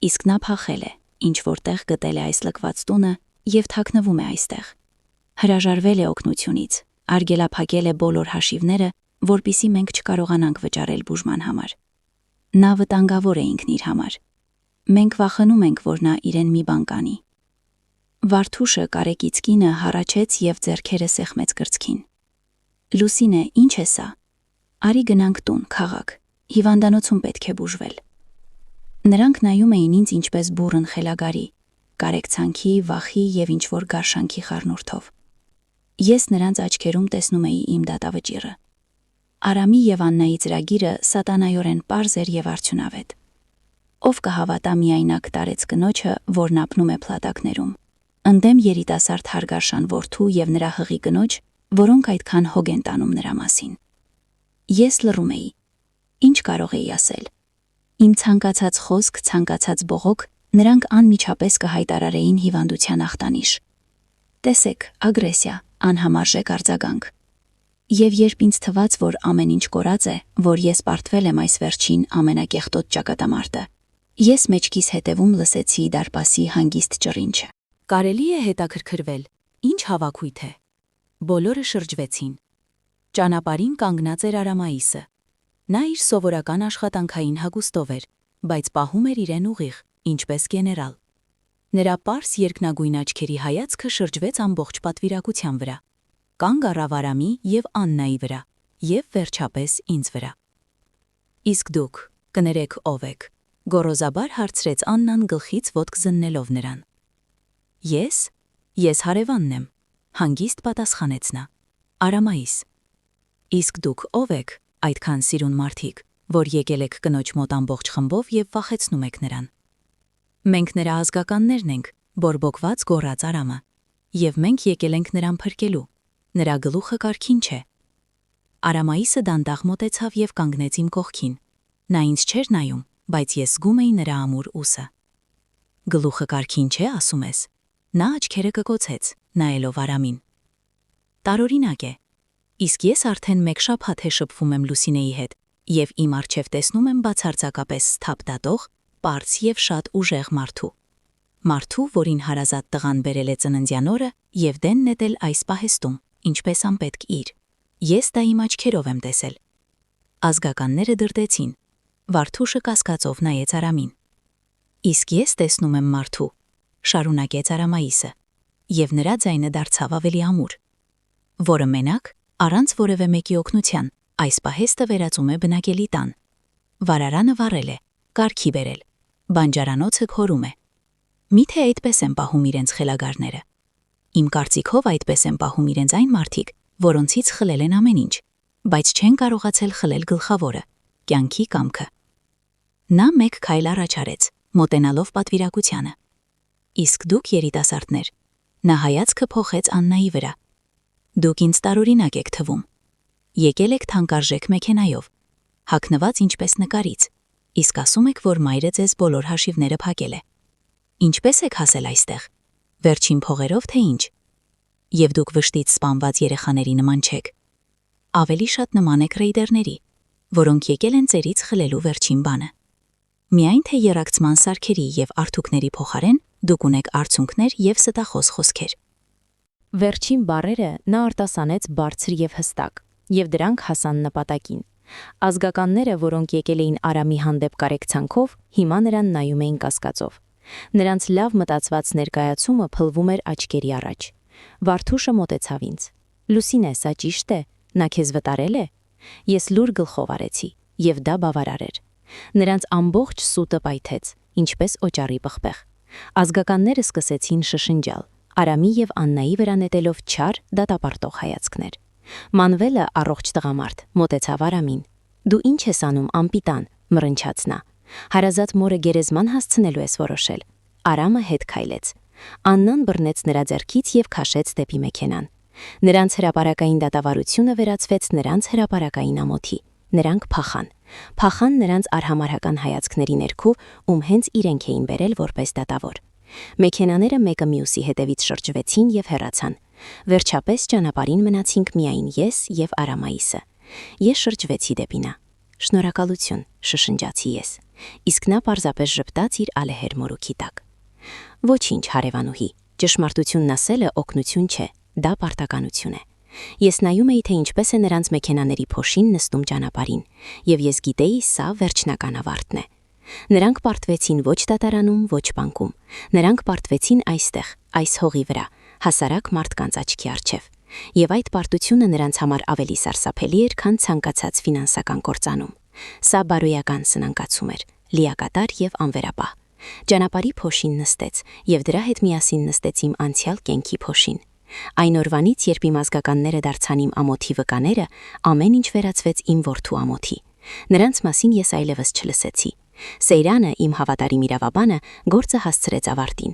իսկ նա փախել է, ինչ որտեղ գտել է այս լքված տունը եւ թաքնվում է այստեղ։ Հրաժարվել է օգնությունից, արգելափակել է բոլոր հաշիվները, որպիսի մենք չկարողանանք վճարել բուժման համար։ Նա վտանգավոր է ինքն իր համար։ Մենք վախենում ենք, որ նա իրեն մի բան կանի։ Վարդուշը կարեկից կինը հառաչեց եւ ձեռքերը սեղմեց կրծքին։ Լուսինե, ինչ է սա։ Արի գնանք տուն, քաղաք։ Հիվանդանոցում պետք է բուժվել։ Նրանք նայում էին ինձ ինչպես բուռն խելագարի, կարեկցանքի, վախի եւ ինչ-որ գարշանքի խառնուրդով։ Ես նրանց աչքերում տեսնում էի իմ դատավճիռը։ Արամի եւ Աննայի ծրագիրը սատանայորեն պարզ էր եւ արդյունավետ։ Ով կհավատա միայնակ տարեց կնոջը, որն ապնում է փլատակներում, ընդդեմ երիտասարդ հարգարշան որդու եւ նրա հղի կնոջ, որոնք այդքան հոգ են տանում նրա մասին։ Ես լռում էի։ Ինչ կարող էի ասել։ Իմ ցանկացած խոսք, ցանկացած բողոք, նրանք անմիջապես կհայտարարեին հիվանդության ախտանիշ։ Տեսեք, ագրեսիա, անհամարժեք արձագանք։ Եվ երբ ինձ թվաց, որ ամեն ինչ կորած է, որ ես պարտվել եմ այս վերջին ամենակեղտոտ ճակատամարտը, ես մեջքիս հետևում լսեցի դարպասի հանգիստ ճռինչը։ Կարելի է հետաքրքրվել, ինչ հավաքույթ է։ Բոլորը շրջվեցին։ Ճանապարհին կանգնած էր Արամայիսը։ Նա իր սովորական աշխատանքային հագուստով էր, բայց պահում էր իրեն ուղիղ, ինչպես գեներալ։ Նրա պարզ երկնագույն աչքերի հայացքը շրջվեց ամբողջ պատվիրակության վրա, կանգ առավ Արամի եւ Աննայի վրա, եւ վերջապես ինձ վրա։ Իսկ դուք, կներեք ով եք, Գոռոզաբար հարցրեց Աննան գլխից ոտք զննելով նրան։ Ես հարևանն եմ, հանգիստ պատասխանեց նա։ Արամայիս։ Իսկ դուք ով եք, այդքան սիրուն մարդիկ, որ եկել եք կնոջ մոտ ամբողջ խմբով եւ վախեցնում եք նրան։ Մենք նրա ազգականներն ենք, բորբոքված գոռաց Արամը, եւ մենք եկել ենք նրան փրկելու։ Նրա գլուխը կարքին չէ։ Արամայիսը դանդաղ մոտեցավ եւ կանգնեց իմ կողքին։ Նա ինձ չէր նայում, բայց ես զգում էի նրա ամուր ուսը։ Գլուխը կարքին չէ, ասում ես։ Նա աչքերը կկոցեց, նայելով Արամին։ Տարօրինակ է։ Իսկ ես արդեն 1 շաբաթ է շփվում եմ Լուսինեի հետ, եւ իմ առջև տեսնում եմ բացարձակապես սթափ դատող, պարզ եւ շատ ուժեղ մարդու, որին հարազատ տղան բերել է ծննդյան օրը եւ դեն նետել այս պահեստում, ինչպես անպետք իր։ Ես դա իմ աչքերով եմ տեսել։ Ազգականները դրդեցին։ Վարդուշը կասկածով նայեց Արամին։ Իսկ ես տեսնում եմ մարդու, շարունակեց Արամայիսը, եւ նրա ձայնը դարձավ ավելի ամուր, որը մենակ, առանց որևէ մեկի օգնության, այս պահեստը վերածում է բնակելի տան։ Վարարանը վառել է, կարգի բերել, բանջարանոցը քորում է։ Միթե այդպես են պահում իրենց խելագարները։ Իմ կարծիքով այդպես են պահում իրենց այն մարդիկ, որոնցից խլել են ամեն ինչ, բայց չեն կարողացել խլել գլխավորը, կյանքի կամքը։ Նա 1 քայլ առաջ արեց, մոտենալով պատվիրակությանը։ Իսկ դուք երիտասարդներ, նա հայացքը փոխեց Աննայի վրա։ Դուք ինձ տարօրինակ եք թվում։ Եկել եք թանկարժեք մեքենայով, հագնված ինչպես նկարից, իսկ ասում եք, որ մայրը ձեզ բոլոր հաշիվները փակել է։ Ինչպես եք հասել այստեղ։ Վերջին փողերով թե ինչ։ Եվ դուք վշտից սպանված երեխաների նման չեք։ Ավելի շատ նման եք ռեյդերների, որոնք եկել են ձերից խլելու վերջին բանը։ Միայն թե երակցման սարքերի եւ արթուքների փոխարեն դուք ունեք արցունքներ եւ ստախոս խոսքեր։ Վերջին բառերը նա արտասանեց բարձր եւ հստակ, եւ դրանք հասան նպատակին։ Ազգականները, որոնք եկել էին Արամի հանդեպ կարեկցանքով, հիմա նրան նայում էին կասկածով։ Նրանց լավ մտածված ներկայացումը փլվում էր աչքերի առաջ։ Վարդուշը մոտեցավ ինձ։ Լուսինե, սա ճիշտ է, նա քեզ վտարել է։ Ես լուր գլխով արեցի, եւ դա բավարար էր։ Նրանց ամբողջ սուտը պայթեց, ինչպես օճառի պղպեղ։ Ազգականները սկսեցին շշնջալ, Արամի եւ Աննայի վրա նետելով չար դատապարտող հայացքներ։ Մանվելը, առողջ տղամարդ, մոտեցավ Արամին։ Դու ինչ ես անում, անպիտան, մռնչաց նա։ Հարազատ մորը գերեզման հասցնելու ես որոշել։ Արամը հետ քայլեց։ Աննան բռնեց նրա ձեռքից եւ քաշեց դեպի մեքենան։ Նրանց հրապարակային դատավարությունը վերածվեց նրանց հրապարակային ամոթի։ Նրանք փախան նրանց արհամարհական հայացքների ներքո, ում հենց իրենք էին բերել որպես դատավոր։ Մեքենաները մեկը մյուսի հետևից շրջվեցին եւ հեռացան։ Վերջապես ճանապարհին մնացինք միայն ես եւ Արամայիսը։ Ես շրջվեցի դեպի նա։ Շնորհակալություն, շշնջացի ես։ Իսկ նա պարզապես ժպտաց իր ալեհեր մորուքի տակ։ Ոչինչ, հարևանուհի, ճշմարտությունն ասելը օգնություն չէ, դա պարտականություն է։ Ես նայում էի, թե ինչպես է նրանց մեքենաների փոշին նստում ճանապարհին, եւ ես գիտեի, սա վերջնական ավարտն է։ Նրանք պարտվեցին ոչ դատարանում, ոչ բանկում։ Նրանք պարտվեցին այստեղ, այս հողի վրա, հասարակ մարդկանց աչքի առջև։ Եվ այդ պարտությունը նրանց համար ավելի սարսափելի էր, քան ցանկացած ֆինանսական կործանում։ Սա բարոյական սնանկացում էր, լիակատար եւ անվերապահ։ Ճանապարհի փոշին նստեց, եւ դրա հետ միասին նստեց իմ անցյալ կյանքի փոշին։ Այն օրվանից, երբ իմ ազգականները դարձան իմ ամոթի վկաները, ամեն ինչ վերածվեց իմ որդու ամոթի։ Նրանց մասին ես այլևս չլսեցի։ Սեյրանը, իմ հավատարիմ իրավաբանը, գործը հասցրեց ավարտին։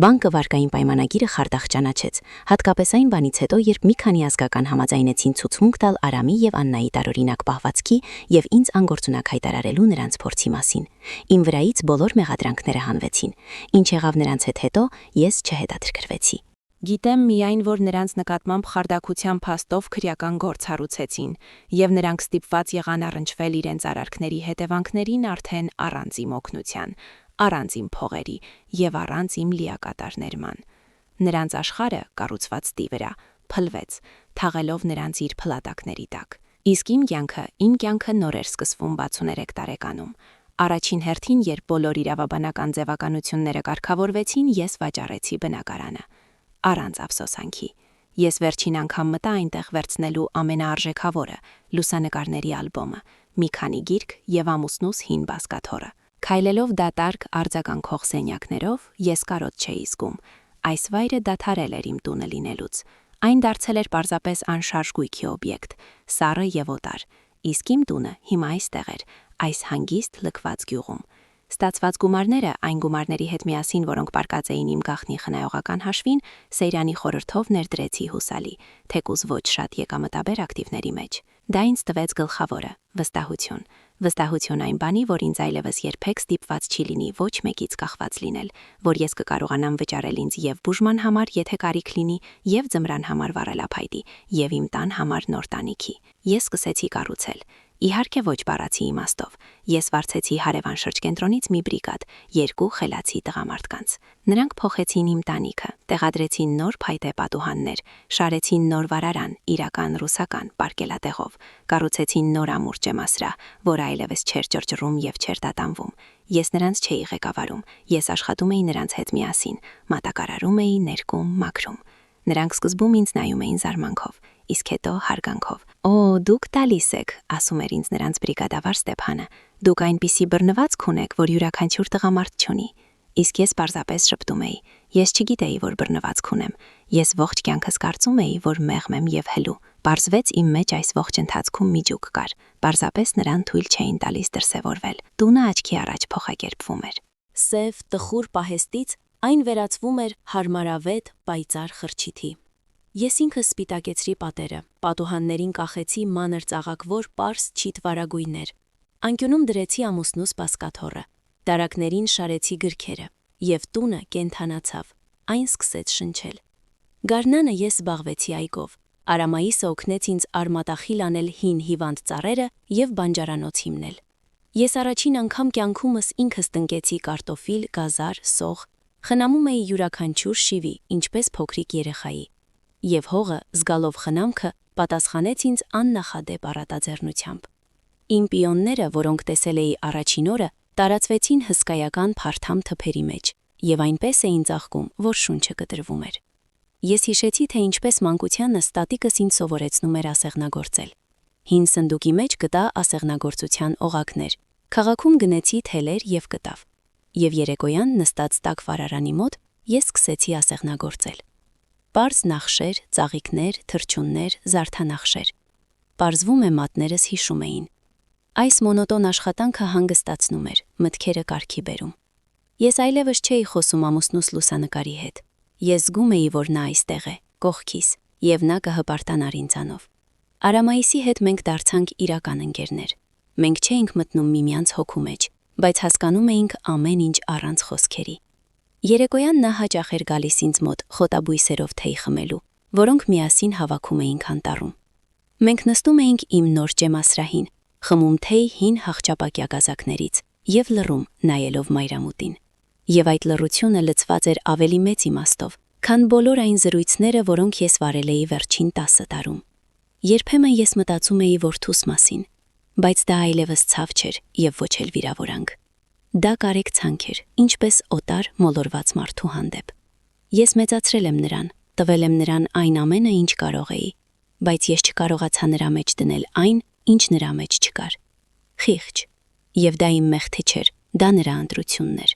Բանկը վարկային պայմանագիրը խարդախ ճանաչեց, հատկապես այն բանից հետո, երբ մի քանի ազգական համաձայնեցին ցուցմունք տալ Արամի եւ Աննայի տարօրինակ պահվածքի եւ ինձ անգործունակ հայտարարելու նրանց փորձի մասին։ Իմ վրայից բոլոր մեղադրանքները հանվեցին։ Ինչ եղավ նրանց հետո, ես չհետաքրքրվեցի։ Գիտեմ միայն, որ նրանց նկատմամբ խարդակության փաստով քրեական գործ հարուցեցին, եւ նրանք ստիպված եղան առնչվել իրենց արարքների հետևանքներին արդեն առանց իմ օգնության, առանց իմ փողերի եւ առանց իմ լիակատար ներման։ Նրանց աշխարհը, կառուցված տի վրա, փլվեց, թաղելով նրանց իր փլատակների տակ։ Իսկ իմ կյանքը նոր էր սկսվում 63 տարեկանում։ Առաջին հերթին, երբ բոլոր իրավաբանական ձևականությունները կարգավորվեցին, ես վաճառեցի բնակարանը։ Առանց ափսոսանքի։ Ես վերջին անգամ մտա այնտեղ վերցնելու ամենաարժեքավորը՝ լուսանկարների ալբոմը, մի քանի գիրք եւ ամուսնուս հին բազկաթոռը։ Քայլելով դատարկ արձագանքող սենյակներով ես կարոտ չէի զգում։ Այս վայրը դադարել էր իմ տունը լինելուց։ Այն դարձել էր պարզապես անշարժ գույքի օբյեկտ, սառը եւ օտար, իսկ իմ տունը հիմա այստեղ էր, այս հանգիստ լքված գյուղում։ Ստացված գումարները, այն գումարների հետ միասին, որոնք պարկած էին իմ գաղտնի խնայողական հաշվին, Սեյրանի խորհրդով ներդրեցի հուսալի, թեկուզ ոչ շատ եկամտաբեր ակտիվների մեջ։ Դա ինձ տվեց գլխավորը՝ վստահություն։ Վստահություն այն բանի, որ ինձ այլևս երբեք ստիպված չի լինի ոչ մեկից կախված լինել, որ ես կկարողանամ վճարել ինձ եւ բուժման համար, եթե կարիք լինի, եւ ձմռան համար վառելափայտի, եւ իմ տան համար նոր տանիքի։ Ես սկսեցի կառուցել։ Իհարկե ոչ բառացի իմաստով։ Ես վարձեցի հարևան շրջկենտրոնից մի բրիգադ, 2 խելացի տղամարդկանց։ Նրանք փոխեցին իմ տանիքը, տեղադրեցին նոր փայտե պատուհաններ, շարեցին նոր վարարան, իրական ռուսական, պարկելատեղով, կառուցեցին նոր ամուր ջեմասրահ, որ այլևս չէր ճռճռում եւ չէր տատանվում։ Ես նրանց չէի ղեկավարում, ես աշխատում էի նրանց հետ միասին, մատակարարում էի, ներկում, մաքրում։ Նրանք սկզբում ինձ նայում էին զարմանքով, իսկ հետո հարգանքով։ «Օ, դուք տալիս եք», ասում էր ինձ նրանց բրիգադավար Ստեփանը։ «Դուք այնպիսի բռնվածք ունեք, որ յուրաքանչյուր տղամարդ չունի»։ Իսկ ես պարզապես շփտում էի։ Ես չգիտեի, որ բռնվածք ունեմ։ Ես ողջ կյանքս կարծում էի, որ մեղմ եմ եւ հելու։ Պարզվեց իմ մեջ այս ողջ ընթացքում միջուկ կար։ Պարզապես նրան թույլ չէին տալիս դրսևորվել։ Տունը աչքի առաջ փոխակերպվում էր։ Սև տխուր պահեստից այն վերածվում էր հարմարավետ, պայծառ խրճիթի։ Ես ինքս սպիտակեցրի պատերը, պատուհաններին կախեցի մանր ծաղակվոր պարզ չիթ վարագույներ։ Անկյունում դրեցի ամուսնուս բասկաթոռը, դարակներին շարեցի գրքերը, եւ տունը կենթանացավ, այն սկսեց շնչել։ Գարնանը ես զբաղվեցի այգով։ Արամայիսը օգնեց ինձ արմատախիլ անել հին հիվանդ ծառերը եւ բանջարանոց հիմնել։ Ես առաջին անգամ կյանքումս ինքս տնկեցի կարտոֆիլ, գազար, սող, խնամում էի յուրաքանչյուր շիվի, ինչպես փոքրիկ երեխայի։ Եվ հողը, զգալով խնամքը, պատասխանեց ինձ աննախադեպ առատաձեռնությամբ։ Իմ պիոնները, որոնք տեսել էի առաջին օրը, տարածվեցին հսկայական փարթամ թփերի մեջ, եւ այնպես էին ծաղկում, որ շունչը կտրվում էր։ Ես հիշեցի, թե ինչպես մանկությանս տատիկս ինձ սովորեցնում էր ասեղնագործել։ Հին սնդուկի մեջ գտա ասեղնագործության օղակներ։ Քաղաքում գնեցի թելեր եւ կտավ։ Եվ երեկոյան նստած տաք վարարանի մոտ ես սկսեցի ասեղնագործել։ Պարզ նախշեր, ծաղիկներ, թռչուններ, զարդանախշեր։ Պարզվում է մատներս հիշում էին։ Այս մոնոտոն աշխատանքը հանգստացնում էր, մտքերը կարգի բերում։ Ես այլևս չէի խոսում ամուսնուս լուսանկարի հետ։ Ես զգում էի, որ նա այստեղ է, կողքիս, եւ նա կհպարտանար ինձանով։ Արամայիսի հետ մենք դարձանք իրական ընկերներ։ Մենք չէինք մտնում միմյանց հոգու մեջ, բայց հասկանում էինք ամեն ինչ առանց խոսքերի։ Երեկոյան նա հաճախ էր գալիս ինձ մոտ խոտաբույսերով թեյ խմելու, որոնք միասին հավաքում էինք անտառում։ Մենք նստում էինք իմ նոր ջեմասրահին, խմում թեյ հին հաղճապակյա գազակներից եւ լռում, նայելով մայրամուտին։ Եվ այդ լռությունը լցված էր ավելի մեծ իմաստով, քան բոլոր այն զրույցները, որոնք ես վարել էի վերջին 10 տարում։ Երբեմն ես մտածում էի որդուս մասին, բայց դա այլևս ցավ չէր եւ ոչ էլ վիրավորանք։ Դա կարեկցանք էր, ինչպես օտար մոլորված մարդու հանդեպ։ Ես մեծացրել եմ նրան, տվել եմ նրան այն ամենը, ինչ կարող էի, բայց ես չկարողացա նրա մեջ դնել այն, ինչ նրա մեջ չկար։ Խիղճ։ Եվ դա իմ մեղքը չէր, դա նրա ընտրությունն էր։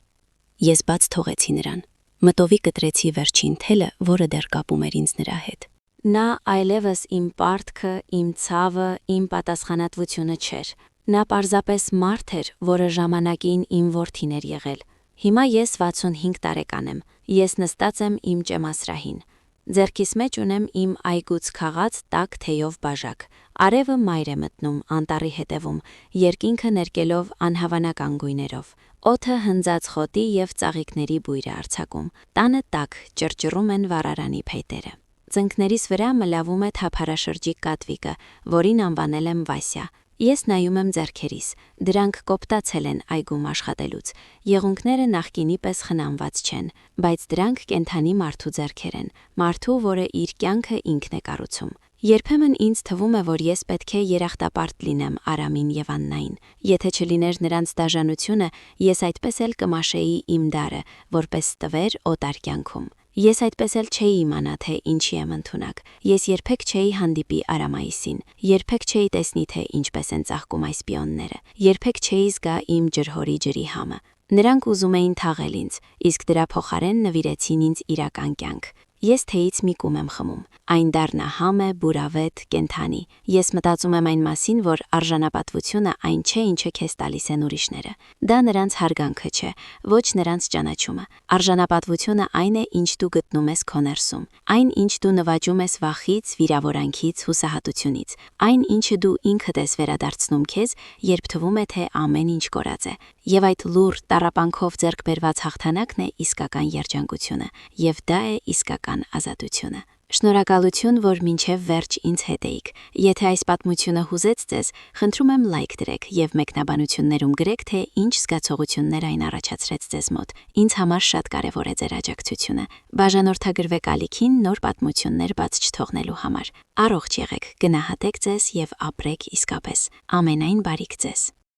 Ես բաց թողեցի նրան։ Մտովի կտրեցի վերջին թելը, որը դեռ կապում էր ինձ նրա հետ։ Նա այլևս իմ պարտքը, իմ ցավը, իմ պատասխանատվությունը չէր։ Նա պարզապես մարդ էր, որը ժամանակին իմ որդին էր եղել։ Հիմա ես 65 տարեկան եմ։ Ես նստած եմ իմ ջեմասրահին։ Ձեռքիս մեջ ունեմ իմ այգուց քաղած տաք թեյով բաժակ։ Արևը մայր է մտնում անտառի հետևում, երկինքը ներկելով անհավանական գույներով։ Օդը հնձած խոտի եւ ծաղիկների բույր է արձակում։ Տանը տաք ճռճռում են վառարանի փայտերը։ Ծնկներիս վրա մլավում է թափառաշրջիկ կատվիկը, որին անվանել եմ Վասյա։ Ես նայում եմ ձեռքերիս, դրանք կոպտացել են այգում աշխատելուց, եղունգները նախկինի պես խնամված չեն, բայց դրանք կենդանի մարդու ձեռքեր են, մարդու, որը իր կյանքը ինքն է կառուցում։ Երբեմն ինձ թվում է, որ ես պետք է երախտապարտ լինեմ Արամին եւ Աննային։ Եթե չլիներ նրանց դաժանությունը, ես այդպես էլ կմաշեի իմ դարը, որպես տվեր օտար կյանքում։ Ես այդպես էլ չէի իմանա, թե ինչի եմ ընդունակ։ Ես երբեք չէի հանդիպի Արամայիսին, երբեք չէի տեսնի, թե ինչպես են ծաղկում այս պիոնները, երբեք չէի զգա իմ ջրհորի ջրի համը։ Նրանք ուզում էին թաղել ինձ, իսկ դրա փոխարեն նվիրեցին ինձ իրական կյանք։ Ես թեյից մի կում եմ խմում։ Այն դառնահամ է, բուրավետ, կենթանի։ Ես մտածում եմ այն մասին, որ արժանապատվությունը այն չէ, ինչը քեզ տալիս են ուրիշները։ Դա նրանց հարգանքը չէ, ոչ նրանց ճանաչումը։ Արժանապատվությունը այն է, ինչ դու գտնում ես քո ներսում։ Այն, ինչ դու նվաճում ես վախից, վիրավորանքից, հուսահատությունից։ Այն, ինչը դու ինքդ ես վերադարձնում քեզ, երբ թվում է, թե ամեն ինչ կորած է։ Եվ այդ լուր տառապանքով ձեռք բերված հաղթանակն է իսկական երջանկությունը, եւ դա է իսկական ազատությունը։ Շնորհակալություն, որ մինչև վերջ ինձ հետ էիք։ Եթե այս պատմությունը հուզեց ձեզ, խնդրում եմ լայք դրեք եւ մեկնաբանություններում գրեք, թե ինչ զգացողություններ այն առաջացրեց ձեզ մոտ։ Ինձ համար շատ կարեւոր է ձեր աջակցությունը։ Բաժանորդագրվեք ալիքին նոր պատմություններ բաց չթողնելու համար։ Առողջ եղեք, գնահատեք ձեզ եւ ապրեք իսկապես։ Ամենայն բարիք ձեզ։